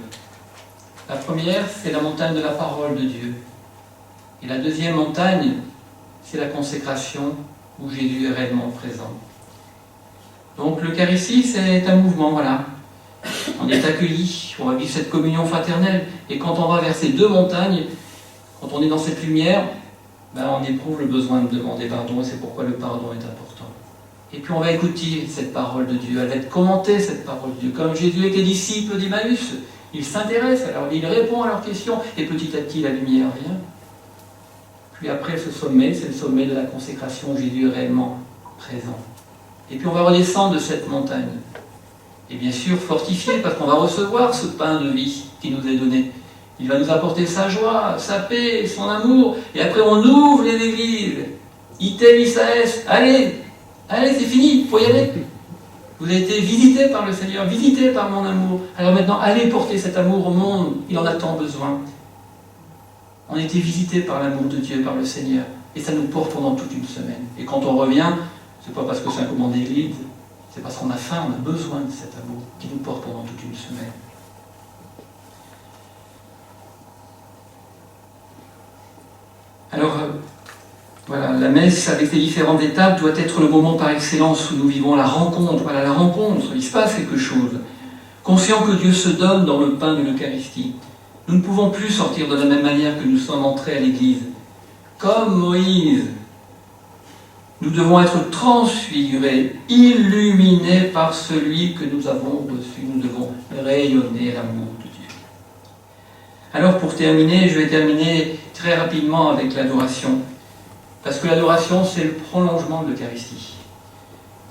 La première, c'est la montagne de la parole de Dieu. Et la deuxième montagne, c'est la consécration où Jésus est réellement présent. Donc l'Eucharistie, c'est un mouvement, voilà. On est accueillis, on va vivre cette communion fraternelle. Et quand on va vers ces deux montagnes, quand on est dans cette lumière, on éprouve le besoin de demander pardon, et c'est pourquoi le pardon est important. Et puis on va écouter cette parole de Dieu, elle va être commentée, cette parole de Dieu. Comme Jésus avec les disciples d'Emmaüs, il s'intéresse, alors il répond à leurs questions, et petit à petit la lumière vient. Puis après ce sommet, c'est le sommet de la consécration où Jésus est réellement présent. Et puis on va redescendre de cette montagne. Et bien sûr fortifié, parce qu'on va recevoir ce pain de vie qui nous est donné. Il va nous apporter sa joie, sa paix, son amour. Et après on ouvre les églises. Ite Isaes, allez, c'est fini, il faut y aller. Vous avez été visité par le Seigneur, visité par mon amour. Alors maintenant, allez porter cet amour au monde, il en a tant besoin. On a été visité par l'amour de Dieu, par le Seigneur. Et ça nous porte pendant toute une semaine. Et quand on revient, c'est pas parce que c'est un commandé d'église, c'est parce qu'on a faim, on a besoin de cet amour qui nous porte pendant toute une semaine. Alors, voilà, la messe avec ses différentes étapes doit être le moment par excellence où nous vivons la rencontre. Voilà, la rencontre, il se passe quelque chose. Conscient que Dieu se donne dans le pain de l'Eucharistie, nous ne pouvons plus sortir de la même manière que nous sommes entrés à l'Église. Comme Moïse, nous devons être transfigurés, illuminés par celui que nous avons reçu. Nous devons rayonner l'amour de Dieu. Alors pour terminer, je vais terminer très rapidement avec l'adoration. Parce que l'adoration, c'est le prolongement de l'Eucharistie.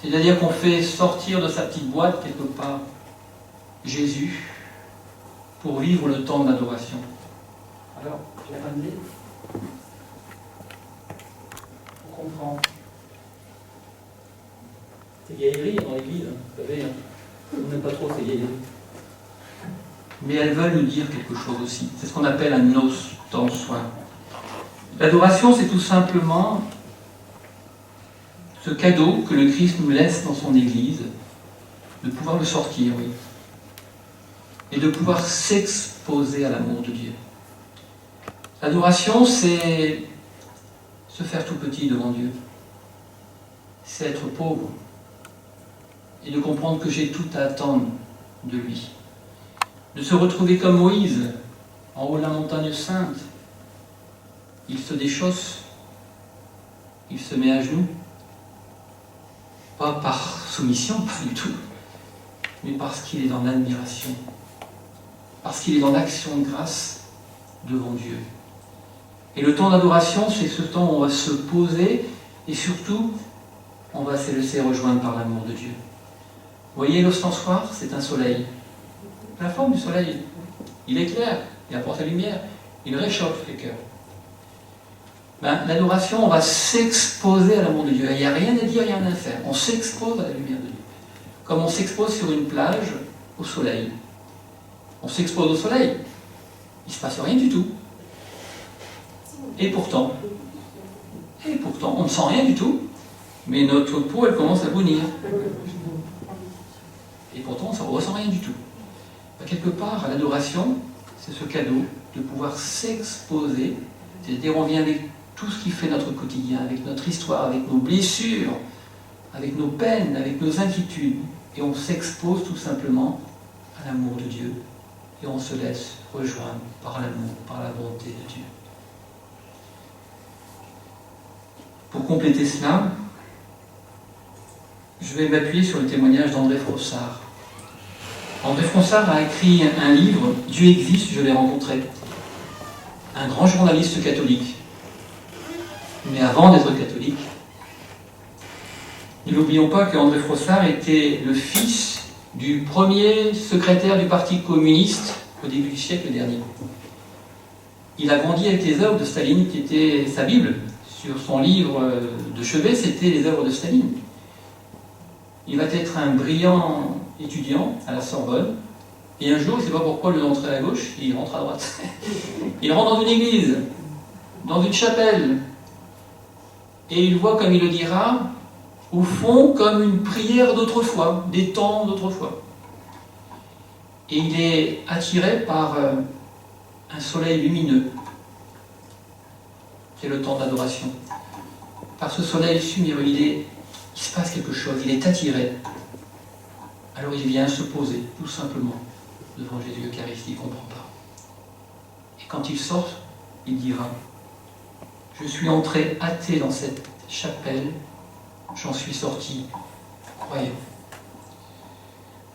C'est-à-dire qu'on fait sortir de sa petite boîte, quelque part, Jésus, pour vivre le temps de l'adoration. Alors, je vais ramener pour comprendre. Ces vieilleries dans l'église, vous savez, on n'aime pas trop ces vieilleries. Mais elles veulent nous dire quelque chose aussi. C'est ce qu'on appelle un nos dans soi. L'adoration, c'est tout simplement ce cadeau que le Christ nous laisse dans son Église, de pouvoir le sortir, oui, et de pouvoir s'exposer à l'amour de Dieu. L'adoration, c'est se faire tout petit devant Dieu. C'est être pauvre et de comprendre que j'ai tout à attendre de lui. De se retrouver comme Moïse, en haut de la montagne sainte. Il se déchausse, il se met à genoux, pas par soumission, pas du tout, mais parce qu'il est dans l'admiration, parce qu'il est dans l'action de grâce devant Dieu. Et le temps d'adoration, c'est ce temps où on va se poser et surtout on va se laisser rejoindre par l'amour de Dieu. Vous voyez, l'ostensoir, c'est un soleil. La forme du soleil, il éclaire, il apporte la lumière, il réchauffe les cœurs. L'adoration, on va s'exposer à l'amour de Dieu. Il n'y a rien à dire, rien à faire. On s'expose à la lumière de Dieu. Comme on s'expose sur une plage au soleil. On s'expose au soleil. Il ne se passe rien du tout. Et pourtant, on ne sent rien du tout, mais notre peau, elle commence à brunir. Et pourtant, on ne ressent rien du tout. Quelque part, l'adoration, c'est ce cadeau de pouvoir s'exposer, c'est-à-dire on vient avec tout ce qui fait notre quotidien, avec notre histoire, avec nos blessures, avec nos peines, avec nos inquiétudes, et on s'expose tout simplement à l'amour de Dieu, et on se laisse rejoindre par l'amour, par la bonté de Dieu. Pour compléter cela, je vais m'appuyer sur le témoignage d'André Frossard. André Frossard a écrit un livre, « Dieu existe, je l'ai rencontré ». Un grand journaliste catholique. Mais avant d'être catholique, n'oublions pas qu'André Frossard était le fils du premier secrétaire du Parti communiste au début du siècle dernier. Il a grandi avec les œuvres de Staline, qui étaient sa Bible. Sur son livre de chevet, c'était les œuvres de Staline. Il va être un brillant étudiant à la Sorbonne, et un jour, je ne sais pas pourquoi, au lieu d'entrer à gauche, il rentre à droite. Il rentre dans une église, dans une chapelle, et il voit, comme il le dira, au fond, comme une prière d'autrefois, des temps d'autrefois. Et il est attiré par un soleil lumineux. C'est le temps d'adoration. Par ce soleil lumineux, il se passe quelque chose, il est attiré. Alors il vient se poser, tout simplement, devant Jésus Eucharistie, il ne comprend pas. Et quand il sort, il dira, « Je suis entré athée dans cette chapelle, j'en suis sorti croyant. »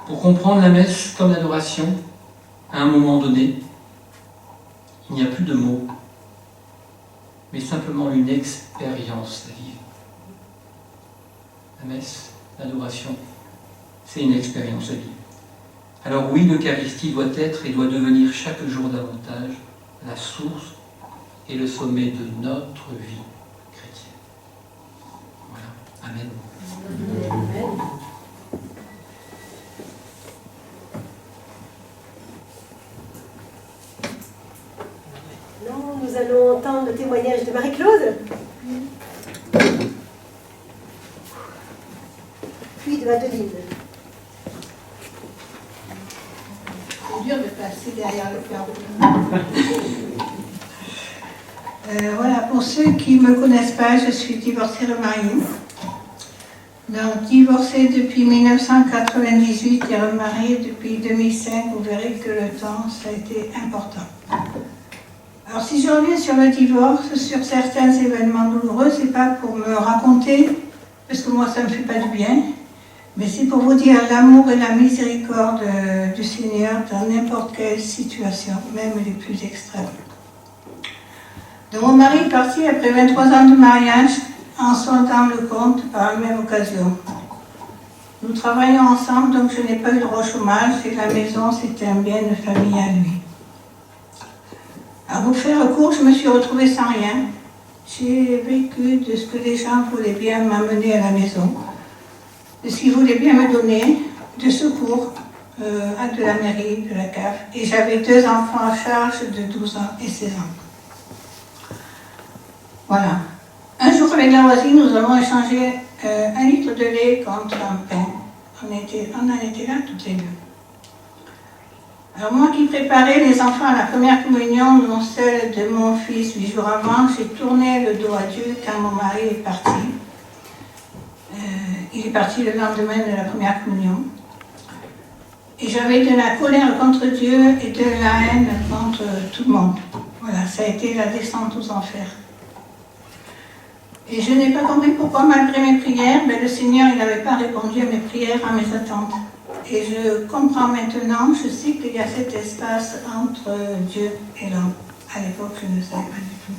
Pour comprendre la messe comme l'adoration, à un moment donné, il n'y a plus de mots, mais simplement une expérience à vivre. La messe, l'adoration, c'est une expérience à vivre. Alors oui, l'Eucharistie doit être et doit devenir chaque jour davantage la source et le sommet de notre vie chrétienne. Voilà. Amen. Amen. Non, nous allons entendre le témoignage de Marie-Claude, puis de Adeline. C'est dur de passer derrière le père. Voilà, pour ceux qui ne me connaissent pas, je suis divorcée remariée. Donc, divorcée depuis 1998 et remariée depuis 2005, vous verrez que le temps, ça a été important. Alors, si je reviens sur le divorce, sur certains événements douloureux, c'est pas pour me raconter, parce que moi, ça ne me fait pas du bien, mais c'est pour vous dire l'amour et la miséricorde du Seigneur dans n'importe quelle situation, même les plus extrêmes. Donc, mon mari est parti après 23 ans de mariage, en sondant le compte par la même occasion. Nous travaillons ensemble, donc je n'ai pas eu droit au chômage, et la maison, c'était un bien de famille à lui. À vous faire court, je me suis retrouvée sans rien. J'ai vécu de ce que les gens voulaient bien m'amener à la maison, de ce qu'ils voulaient bien me donner, de secours de la mairie, de la CAF. Et j'avais 2 enfants à charge de 12 ans et 16 ans. Voilà. Un jour, avec la voisine, nous avons échangé 1 litre de lait contre un pain. On en était là toutes les deux. Alors moi qui préparais les enfants à la première communion, dont celle de mon fils 8 jours avant, j'ai tourné le dos à Dieu quand mon mari est parti. Il est parti le lendemain de la première communion. Et j'avais de la colère contre Dieu et de la haine contre tout le monde. Voilà, ça a été la descente aux enfers. Et je n'ai pas compris pourquoi, malgré mes prières, le Seigneur n'avait pas répondu à mes prières, à mes attentes. Et je comprends maintenant, je sais qu'il y a cet espace entre Dieu et l'homme. À l'époque, je ne savais pas du tout.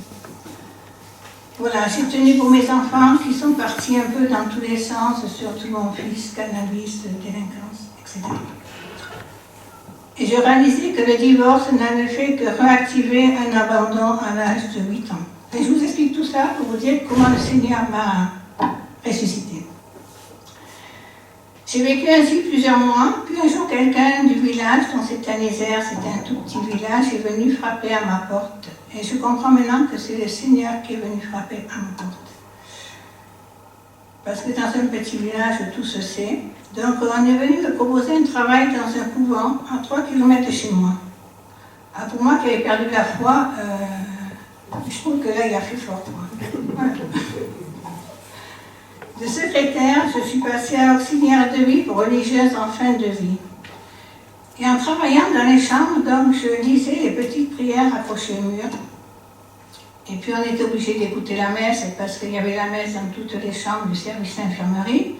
Voilà, j'ai tenu pour mes enfants qui sont partis un peu dans tous les sens, surtout mon fils, cannabis, délinquance, etc. Et je réalisais que le divorce n'avait fait que réactiver un abandon à l'âge de 8 ans. Et je vous explique tout ça pour vous dire comment le Seigneur m'a ressuscité. J'ai vécu ainsi plusieurs mois, puis un jour quelqu'un du village, dont c'était un Isère, c'était un tout petit village, est venu frapper à ma porte. Et je comprends maintenant que c'est le Seigneur qui est venu frapper à ma porte. Parce que dans un petit village, tout se sait. Donc on est venu me proposer un travail dans un couvent à 3 km de chez moi. Ah, pour moi qui avais perdu la foi, je trouve que là il a fait fort. Voilà. De secrétaire, je suis passée à auxiliaire de vie pour religieuse en fin de vie. Et en travaillant dans les chambres, donc, je lisais les petites prières accrochées au mur. Et puis on était obligé d'écouter la messe, parce qu'il y avait la messe dans toutes les chambres du service d'infirmerie.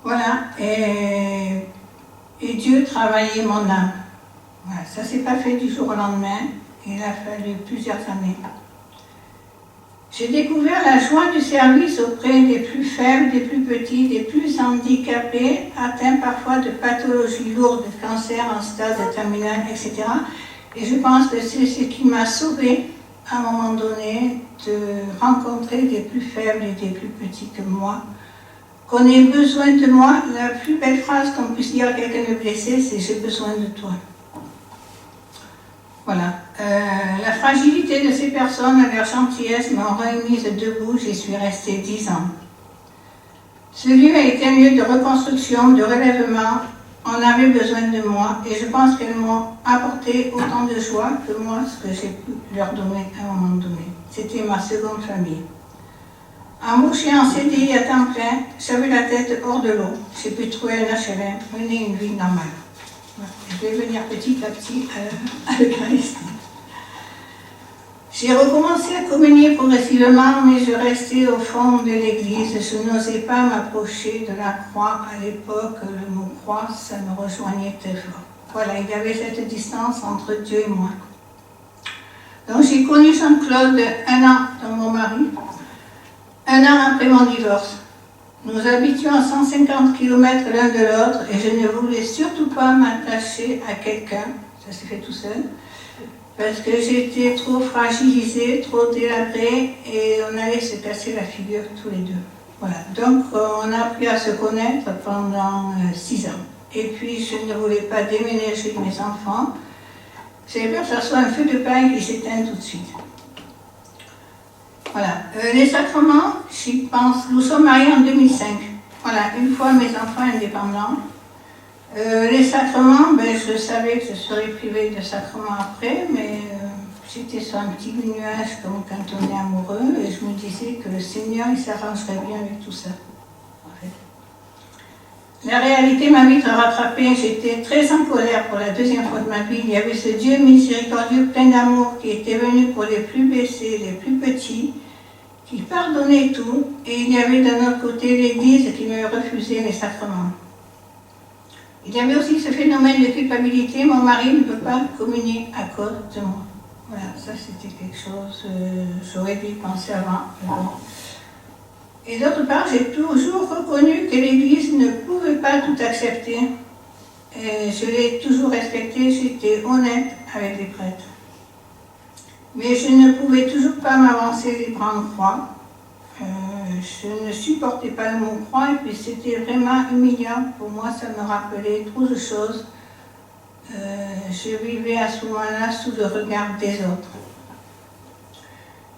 Voilà, et Dieu travaillait mon âme. Voilà, ça ne s'est pas fait du jour au lendemain, il a fallu plusieurs années. J'ai découvert la joie du service auprès des plus faibles, des plus petits, des plus handicapés, atteints parfois de pathologies lourdes, de cancer en stade terminal, etc. Et je pense que c'est ce qui m'a sauvée à un moment donné de rencontrer des plus faibles et des plus petits que moi. Qu'on ait besoin de moi, la plus belle phrase qu'on puisse dire à quelqu'un de blessé, c'est « j'ai besoin de toi ». Voilà. La fragilité de ces personnes et leur gentillesse m'ont remise debout, j'y suis restée 10 ans. Ce lieu a été un lieu de reconstruction, de relèvement. On avait besoin de moi et je pense qu'elles m'ont apporté autant de joie que moi ce que j'ai pu leur donner à un moment donné. C'était ma seconde famille. Embauchée en CDI à temps plein, j'avais la tête hors de l'eau. J'ai pu trouver un HLM, mener une vie normale. Je vais venir petit à petit à l'Eucharistie. J'ai recommencé à communier progressivement, mais je restais au fond de l'église. Je n'osais pas m'approcher de la croix. À l'époque, le mot croix, ça me rejoignait très fort. Voilà, il y avait cette distance entre Dieu et moi. Donc j'ai connu Jean-Claude 1 an dans mon mari, 1 an après mon divorce. Nous habitions à 150 km l'un de l'autre et je ne voulais surtout pas m'attacher à quelqu'un, ça s'est fait tout seul, parce que j'étais trop fragilisée, trop délabrée et on allait se casser la figure tous les deux. Voilà. Donc on a appris à se connaître pendant 6 ans. Et puis je ne voulais pas déménager mes enfants. J'avais peur que ça soit un feu de paille qui s'éteint tout de suite. Voilà. Les sacrements, j'y pense. Nous sommes mariés en 2005. Voilà, une fois mes enfants indépendants. Les sacrements, je savais que je serais privée de sacrements après, mais j'étais sur un petit nuage comme quand on est amoureux, et je me disais que le Seigneur, il s'arrangerait bien avec tout ça. En fait. La réalité m'a vite rattrapée. J'étais très en colère pour la deuxième fois de ma vie. Il y avait ce Dieu miséricordieux, plein d'amour, qui était venu pour les plus blessés, les plus petits, qui pardonnait tout, et il y avait d'un autre côté l'Église qui me refusait les sacrements. Il y avait aussi ce phénomène de culpabilité, mon mari ne peut pas communier à cause de moi. Voilà, ça c'était quelque chose, j'aurais dû y penser avant. Bon. Et d'autre part, j'ai toujours reconnu que l'Église ne pouvait pas tout accepter. Et je l'ai toujours respecté, j'étais honnête avec les prêtres. Mais je ne pouvais toujours pas m'avancer les bras en croix. Je ne supportais pas le mot croix et puis c'était vraiment humiliant. Pour moi, ça me rappelait trop de choses. Je vivais à ce moment-là sous le regard des autres.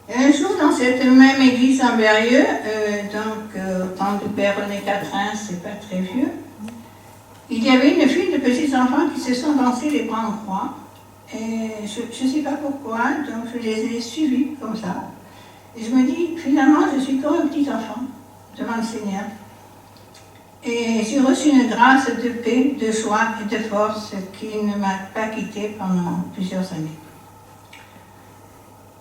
Et un jour, dans cette même église en Berrieux, au temps du père René Quatrin, c'est pas très vieux, il y avait une file de petits enfants qui se sont lancés les bras en croix. Et je ne sais pas pourquoi, donc je les ai suivis comme ça. Et je me dis, finalement, je suis comme un petit enfant devant le Seigneur. Et j'ai reçu une grâce de paix, de joie et de force qui ne m'a pas quittée pendant plusieurs années.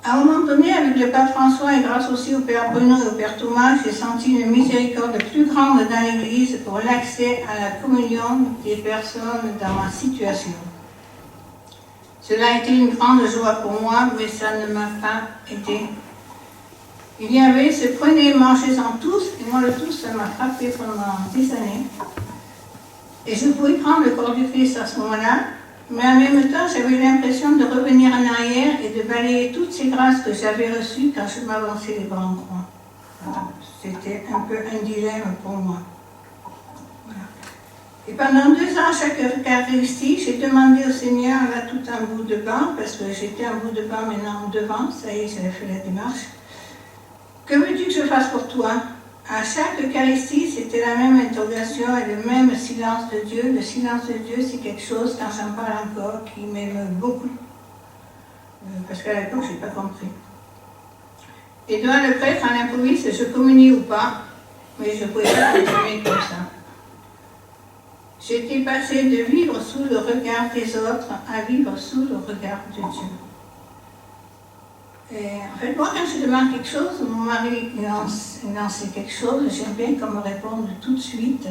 À un moment donné, avec le Pape François et grâce aussi au Père Bruno et au Père Thomas, j'ai senti une miséricorde plus grande dans l'Église pour l'accès à la communion des personnes dans ma situation. Cela a été une grande joie pour moi, mais ça ne m'a pas aidé. il y avait ce prenez, mangez-en tous, et moi le tous, ça m'a frappé pendant des années. Et je pouvais prendre le corps du Christ à ce moment-là, mais en même temps, j'avais l'impression de revenir en arrière et de balayer toutes ces grâces que j'avais reçues quand je m'avançais les bras en croix. Voilà. C'était un peu un dilemme pour moi. Voilà. Et pendant 2 ans, chaque Eucharistie, j'ai demandé au Seigneur, là, tout un bout de banc, parce que j'étais un bout de banc maintenant devant, ça y est, j'avais fait la démarche. Que veux-tu que je fasse pour toi? À chaque Eucharistie, c'était la même interrogation et le même silence de Dieu. Le silence de Dieu, c'est quelque chose, quand j'en parle encore, qui m'émeut beaucoup. Parce qu'à l'époque, je n'ai pas compris. Et devant le prêtre, à l'improviste, je communie ou pas, mais je ne pouvais pas continuer comme ça. J'étais passée de vivre sous le regard des autres à vivre sous le regard de Dieu. Et en fait, moi, quand je demande quelque chose, mon mari lance quelque chose, j'aime bien qu'on me réponde tout de suite.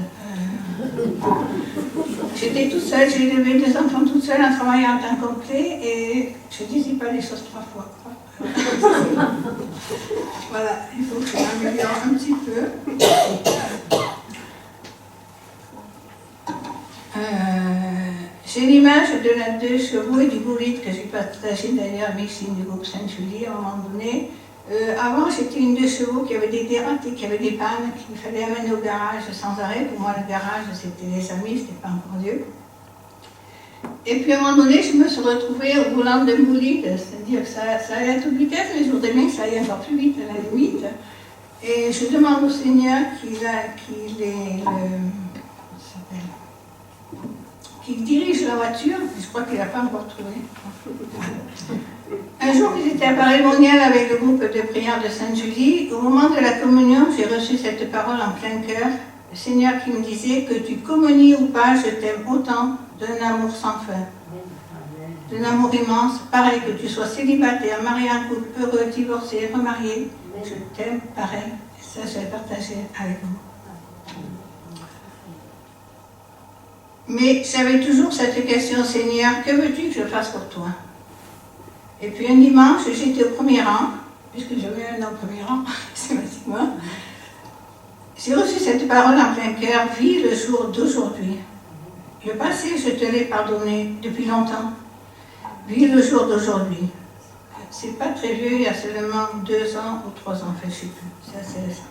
J'étais toute seule, j'ai élevé 2 enfants toute seule en travaillant en temps complet et je ne disais pas les choses 3 fois. Voilà, il faut que je m'améliore un petit peu. J'ai l'image de la 2 chevaux et du bolide que j'ai partagé d'ailleurs avec Micheline du groupe Sainte-Julie à un moment donné. Avant, j'étais une 2 chevaux qui avait des dératés, qui avait des pannes, qu'il fallait amener au garage sans arrêt. Pour moi, le garage, c'était les amis, c'était pas encore Dieu. Et puis à un moment donné, je me suis retrouvée au volant d'un bolide, c'est-à-dire que ça allait à toute vitesse, mais je voudrais bien que ça aille encore plus vite à la limite. Et je demande au Seigneur qu'il dirige la voiture, je crois qu'il n'a pas encore trouvé. Un jour, j'étais à Paris-Monial avec le groupe de prière de Sainte-Julie. Au moment de la communion, j'ai reçu cette parole en plein cœur. Le Seigneur qui me disait que tu communies ou pas, je t'aime autant, d'un amour sans fin, d'un amour immense. Pareil, que tu sois célibataire, marié en couple, heureux, divorcé, remarié, je t'aime pareil. Et ça, je vais partager avec vous. Mais j'avais toujours cette question, Seigneur, que veux-tu que je fasse pour toi? Et puis un dimanche, j'étais au premier rang, puisque j'avais un an au premier rang, systématiquement. J'ai reçu cette parole en plein cœur, vis le jour d'aujourd'hui. Le passé, je te l'ai pardonné depuis longtemps. Vis le jour d'aujourd'hui. C'est pas très vieux, il y a seulement 2 ans ou 3 ans, enfin, je ne sais plus, c'est assez récent.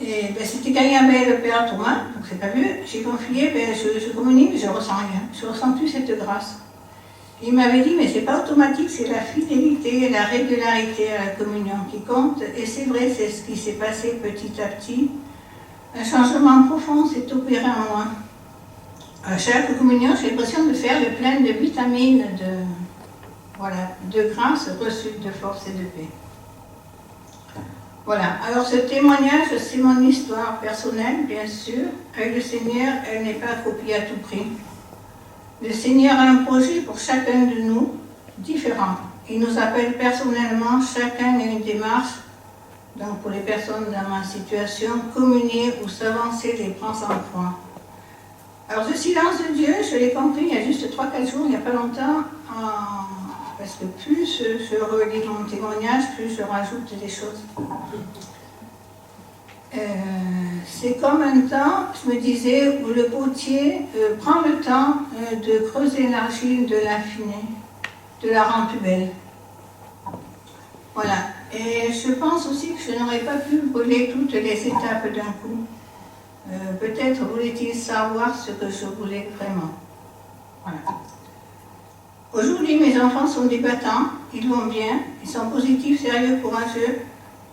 Et c'était quand il y avait le Père Thomas, donc c'est pas vieux, j'ai confié, je communie, mais je ne ressens rien. Je ne ressens plus cette grâce. Il m'avait dit, mais ce n'est pas automatique, c'est la fidélité et la régularité à la communion qui compte. Et c'est vrai, c'est ce qui s'est passé petit à petit. Un changement profond s'est opéré en moi. À chaque communion, j'ai l'impression de faire le plein de vitamines, de grâce reçue, de force et de paix. Voilà, alors ce témoignage, c'est mon histoire personnelle, bien sûr. Avec le Seigneur, elle n'est pas copiée à tout prix. Le Seigneur a un projet pour chacun de nous, différent. Il nous appelle personnellement, chacun à une démarche. Donc pour les personnes dans ma situation, communier ou s'avancer les bras en croix. Alors ce silence de Dieu, je l'ai compris il y a juste 3-4 jours, il n'y a pas longtemps, parce que plus je relis mon témoignage, plus je rajoute des choses. C'est comme un temps, je me disais, où le potier prend le temps de creuser l'argile, de l'affiner, de la rendre plus belle. Voilà. Et je pense aussi que je n'aurais pas pu brûler toutes les étapes d'un coup. Peut-être voulait-il savoir ce que je voulais vraiment. Voilà. Aujourd'hui, mes enfants sont des battants, ils vont bien, ils sont positifs, sérieux, courageux.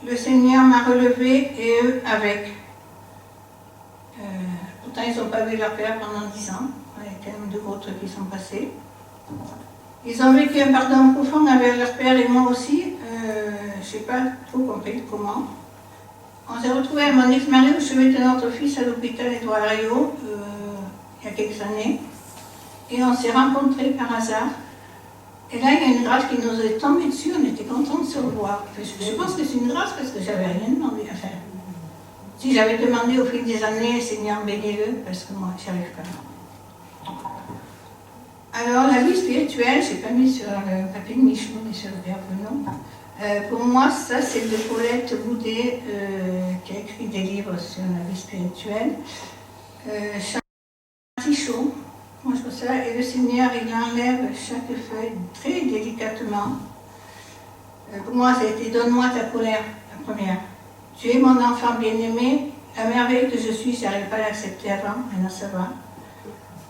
Le Seigneur m'a relevé et eux avec. Pourtant, ils n'ont pas vu leur père pendant 10 ans. Il y a quand même de gros trucs qui sont passés. Ils ont vécu un pardon profond avec leur père et moi aussi. Je n'ai pas trop compris comment. On s'est retrouvés à mon ex-mari au chevet de notre fils à l'hôpital Édouard Herriot, il y a quelques années. Et on s'est rencontrés par hasard. Et là, il y a une grâce qui nous est tombée dessus, on était contents de se revoir. Je pense que c'est une grâce parce que j'avais rien demandé à faire. Si j'avais demandé au fil des années, Seigneur, bénis-le, parce que moi, j'y arrive pas. Alors, la vie spirituelle, je n'ai pas mis sur le papier de Michou, mais sur le verbe non. Pour moi, ça, c'est de Paulette Boudet, qui a écrit des livres sur la vie spirituelle. Artichaut, moi je trouve ça, et le Seigneur, il enlève chaque feuille très délicatement. Pour moi, ça a été Donne-moi ta colère, la première. Tu es mon enfant bien-aimé, la merveille que je suis, je n'arrive pas à l'accepter avant, maintenant ça va.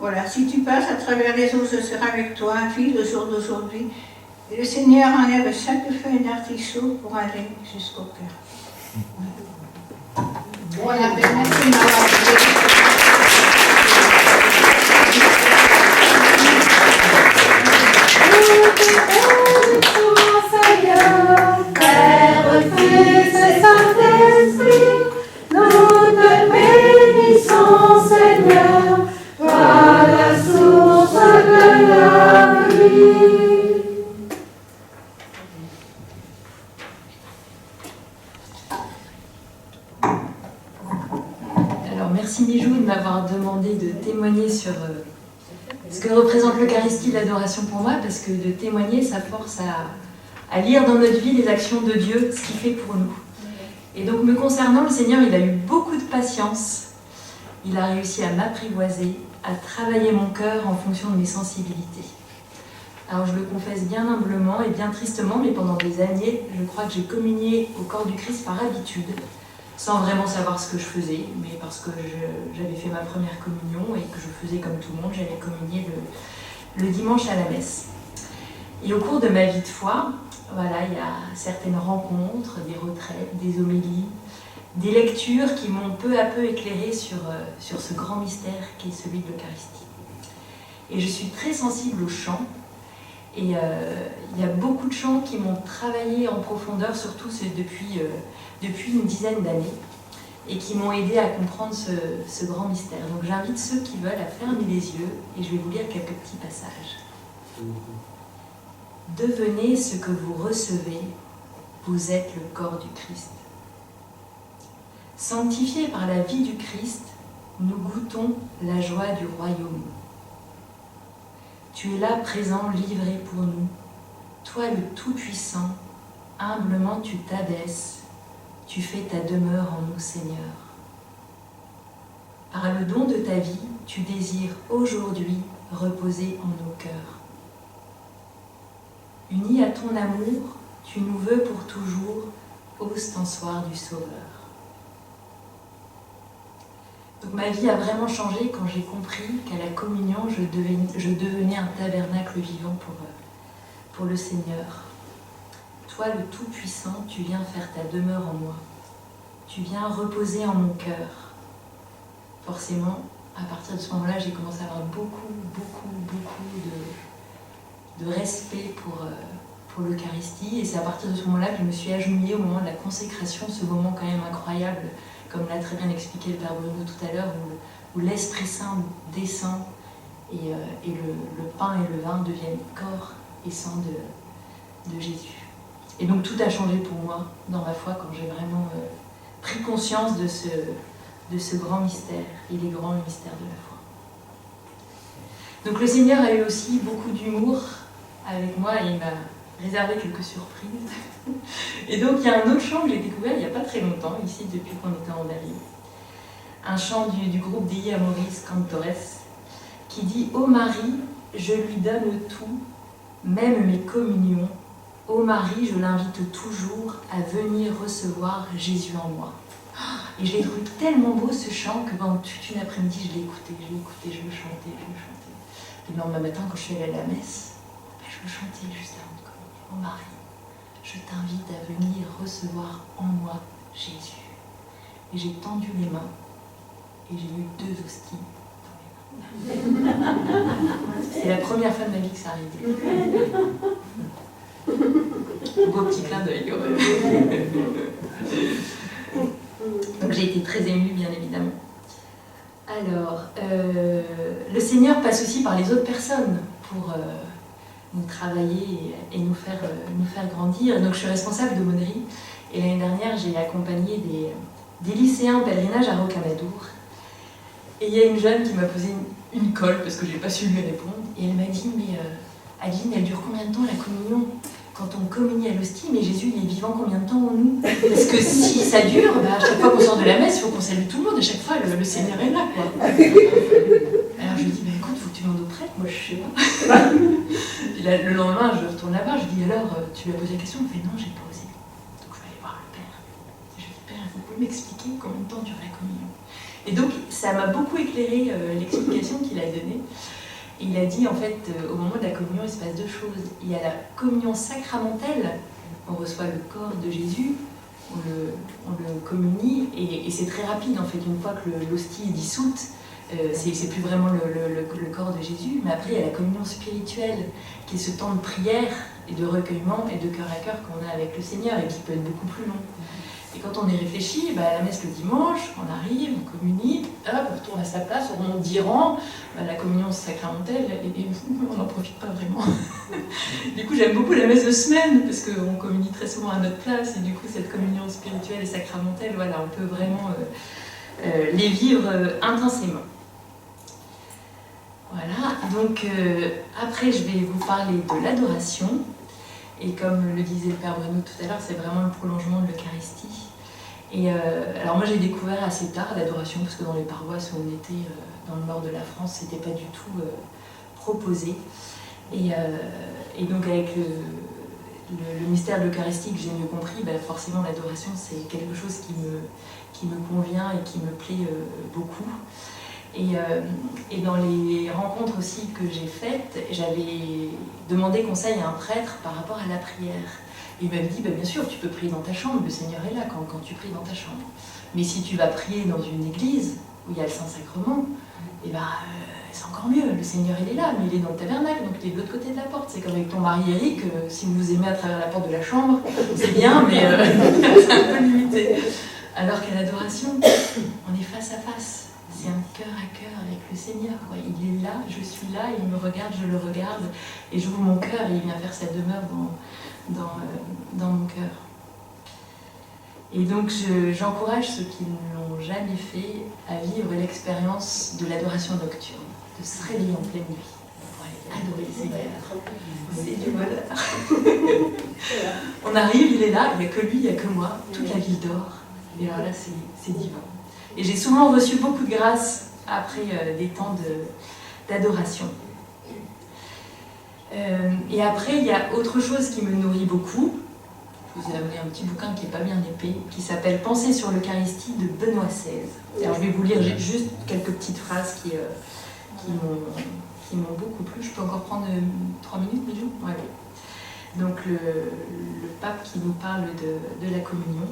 Voilà, si tu passes à travers les eaux, je serai avec toi, vis le jour d'aujourd'hui. Et le Seigneur enlève chaque feuille d'artichaut pour aller jusqu'au cœur. Voilà, merci de m'avoir écouté. Père, Fils et Saint-Esprit, nous te bénissons, Seigneur, toi la source de la vie. Alors merci Mijou de m'avoir demandé de témoigner sur ce que représente l'Eucharistie, l'adoration pour moi, parce que de témoigner, ça force à lire dans notre vie les actions de Dieu, ce qu'il fait pour nous. Et donc me concernant, le Seigneur, il a eu beaucoup de patience. Il a réussi à m'apprivoiser, à travailler mon cœur en fonction de mes sensibilités. Alors je le confesse bien humblement et bien tristement, mais pendant des années, je crois que j'ai communié au corps du Christ par habitude, sans vraiment savoir ce que je faisais, mais parce que j'avais fait ma première communion et que je faisais comme tout le monde, j'allais communier le dimanche à la messe. Et au cours de ma vie de foi, voilà, il y a certaines rencontres, des retraites, des homélies, des lectures qui m'ont peu à peu éclairé sur ce grand mystère qui est celui de l'Eucharistie. Et je suis très sensible au chant, et il y a beaucoup de chants qui m'ont travaillé en profondeur, surtout depuis une dizaine d'années, et qui m'ont aidé à comprendre ce grand mystère. Donc j'invite ceux qui veulent à fermer les yeux, et je vais vous lire quelques petits passages. Devenez ce que vous recevez, vous êtes le corps du Christ. Sanctifiés par la vie du Christ, nous goûtons la joie du royaume. Tu es là présent, livré pour nous. Toi le Tout-Puissant, humblement tu t'abaisses, tu fais ta demeure en nous, Seigneur. Par le don de ta vie, tu désires aujourd'hui reposer en nos cœurs. Unis à ton amour, tu nous veux pour toujours, ostensoir du Sauveur. Donc ma vie a vraiment changé quand j'ai compris qu'à la communion, je devenais un tabernacle vivant pour le Seigneur. Toi, le Tout-Puissant, tu viens faire ta demeure en moi. Tu viens reposer en mon cœur. Forcément, à partir de ce moment-là, j'ai commencé à avoir beaucoup de respect pour l'Eucharistie. Et c'est à partir de ce moment-là que je me suis agenouillée au moment de la consécration, ce moment quand même incroyable, comme l'a très bien expliqué le Père Bruno tout à l'heure, où l'Esprit Saint descend et le pain et le vin deviennent corps et sang de Jésus. Et donc tout a changé pour moi dans ma foi quand j'ai vraiment pris conscience de ce grand mystère et les grands mystères de la foi. Donc le Seigneur a eu aussi beaucoup d'humour avec moi et il m'a réservé quelques surprises. Et donc il y a un autre chant que j'ai découvert il n'y a pas très longtemps, ici depuis qu'on était en Berlin. Un chant du groupe Dei Amoris Cantores qui dit « Ô Marie, je lui donne tout, même mes communions. Ô Marie, je l'invite toujours à venir recevoir Jésus en moi. » Et je l'ai trouvé tellement beau ce chant que pendant toute une après-midi, je l'ai écouté, je le chantais. Et le lendemain matin, quand je suis allée à la messe, je le chantais juste avant de communier. Ô Marie, je t'invite à venir recevoir en moi Jésus. Et j'ai tendu les mains et j'ai eu 2 hosties dans mes mains. C'est la première fois de ma vie que ça arrivait. Beau petit clin d'œil. Donc j'ai été très émue, bien évidemment. Alors, le Seigneur passe aussi par les autres personnes pour nous travailler et nous faire grandir. Et donc je suis responsable d'aumônerie. Et l'année dernière, j'ai accompagné des lycéens en pèlerinage à Rocamadour. Et il y a une jeune qui m'a posé une colle parce que je n'ai pas su lui répondre. Et elle m'a dit « Mais Adeline, elle dure combien de temps la communion ? quand on communie à l'hostie, mais Jésus il est vivant combien de temps en nous? Parce que si ça dure, bah, à chaque fois qu'on sort de la messe, il faut qu'on salue tout le monde, à chaque fois le Seigneur est là, quoi. Alors je lui dis, bah, écoute, faut que tu demandes au prêtre, moi je sais pas. Et là, le lendemain, je retourne là-bas, je lui dis, alors, tu lui as posé la question? Il me fait, non, j'ai pas osé. Donc je vais aller voir le Père. Et je lui dis, Père, vous pouvez m'expliquer combien de temps dure la communion? Et donc, ça m'a beaucoup éclairé l'explication qu'il a donnée. Et il a dit, en fait, au moment de la communion, il se passe deux choses. Il y a la communion sacramentelle, on reçoit le corps de Jésus, on le communie, et c'est très rapide, en fait, une fois que l'hostie est dissoute, c'est plus vraiment le corps de Jésus. Mais après, il y a la communion spirituelle, qui est ce temps de prière et de recueillement et de cœur à cœur qu'on a avec le Seigneur, et qui peut être beaucoup plus long. Et quand on y réfléchit, bah, à la messe le dimanche, on arrive, on communie, hop, on retourne à sa place, on remonte 10 rangs, bah, la communion sacramentelle, et on n'en profite pas vraiment. Du coup, j'aime beaucoup la messe de semaine, parce qu'on communie très souvent à notre place, et du coup, cette communion spirituelle et sacramentelle, voilà, on peut vraiment les vivre intensément. Voilà, donc après, je vais vous parler de l'adoration. Et comme le disait le Père Bruno tout à l'heure, c'est vraiment le prolongement de l'Eucharistie. Et alors moi j'ai découvert assez tard l'adoration, parce que dans les paroisses où on était dans le nord de la France, c'était pas du tout proposé. Et donc avec le mystère de l'Eucharistie que j'ai mieux compris, bah forcément l'adoration c'est quelque chose qui me convient et qui me plaît beaucoup. Et dans les rencontres aussi que j'ai faites, j'avais demandé conseil à un prêtre par rapport à la prière. Et il m'avait dit, bah, bien sûr, tu peux prier dans ta chambre, le Seigneur est là quand tu pries dans ta chambre. Mais si tu vas prier dans une église où il y a le Saint-Sacrement, et ben, c'est encore mieux, le Seigneur il est là, mais il est dans le tabernacle, donc il est de l'autre côté de la porte. C'est comme avec ton mari Eric, si vous vous aimez à travers la porte de la chambre, c'est bien, mais c'est un peu limité. Alors qu'à l'adoration, on est face à face. C'est un cœur à cœur avec le Seigneur. Quoi. Il est là, je suis là, il me regarde, je le regarde, et j'ouvre mon cœur et il vient faire sa demeure dans mon cœur. Et donc j'encourage ceux qui ne l'ont jamais fait à vivre l'expérience de l'adoration nocturne, de se réveiller en pleine nuit pour aller adorer le Seigneur. C'est du bonheur. On arrive, il est là, il n'y a que lui, il n'y a que moi, toute la ville dort. Et alors là, c'est divin. Et j'ai souvent reçu beaucoup de grâce après des temps d'adoration. Et après, il y a autre chose qui me nourrit beaucoup. Je vous ai amené un petit bouquin qui n'est pas bien épais, qui s'appelle « Pensées sur l'Eucharistie » de Benoît XVI. Alors je vais vous lire juste quelques petites phrases qui m'ont beaucoup plu. Je peux encore prendre 3 minutes, Mijou ? Ouais. Donc le pape qui nous parle de la communion.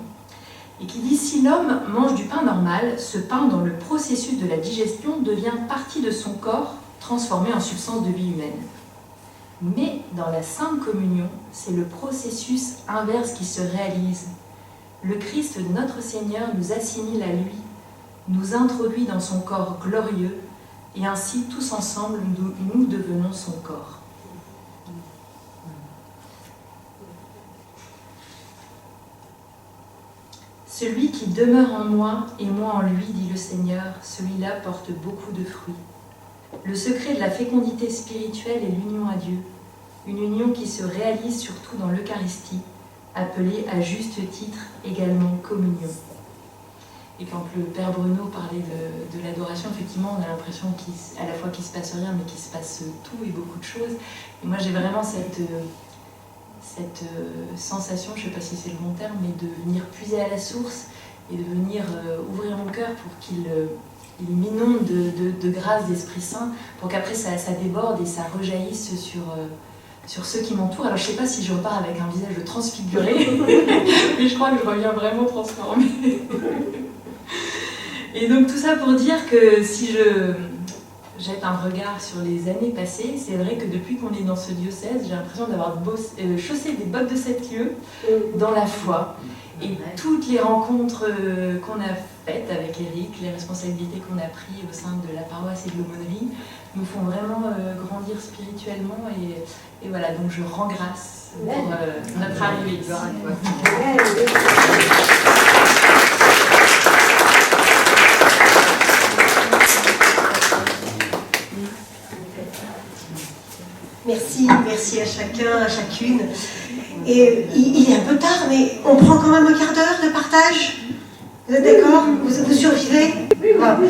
Et qui dit « Si l'homme mange du pain normal, ce pain dans le processus de la digestion devient partie de son corps, transformé en substance de vie humaine. Mais dans la Sainte Communion, c'est le processus inverse qui se réalise. Le Christ, notre Seigneur, nous assimile à lui, nous introduit dans son corps glorieux, et ainsi, tous ensemble, nous devenons son corps. » Celui qui demeure en moi et moi en lui, dit le Seigneur, celui-là porte beaucoup de fruits. Le secret de la fécondité spirituelle est l'union à Dieu, une union qui se réalise surtout dans l'Eucharistie, appelée à juste titre également communion. Et quand le Père Bruno parlait de l'adoration, effectivement, on a l'impression à la fois qu'il ne se passe rien, mais qu'il se passe tout et beaucoup de choses. Et moi, j'ai vraiment cette sensation, je ne sais pas si c'est le bon terme, mais de venir puiser à la source et de venir ouvrir mon cœur pour qu'il m'inonde de grâce d'Esprit Saint, pour qu'après ça déborde et ça rejaillisse sur ceux qui m'entourent. Alors je ne sais pas si je repars avec un visage transfiguré, mais je crois que je reviens vraiment transformée. Et donc tout ça pour dire que si je jette un regard sur les années passées, c'est vrai que depuis qu'on est dans ce diocèse, j'ai l'impression d'avoir chaussé des bottes de 7 lieues dans la foi. Et toutes les rencontres qu'on a faites avec Eric, les responsabilités qu'on a prises au sein de la paroisse et de l'aumônerie, nous font vraiment grandir spirituellement. Et voilà, donc je rends grâce pour notre arrivée ici. Merci à chacun, à chacune. Et il est un peu tard, mais on prend quand même un quart d'heure de partage. Vous êtes d'accord? Vous survivez? Bon.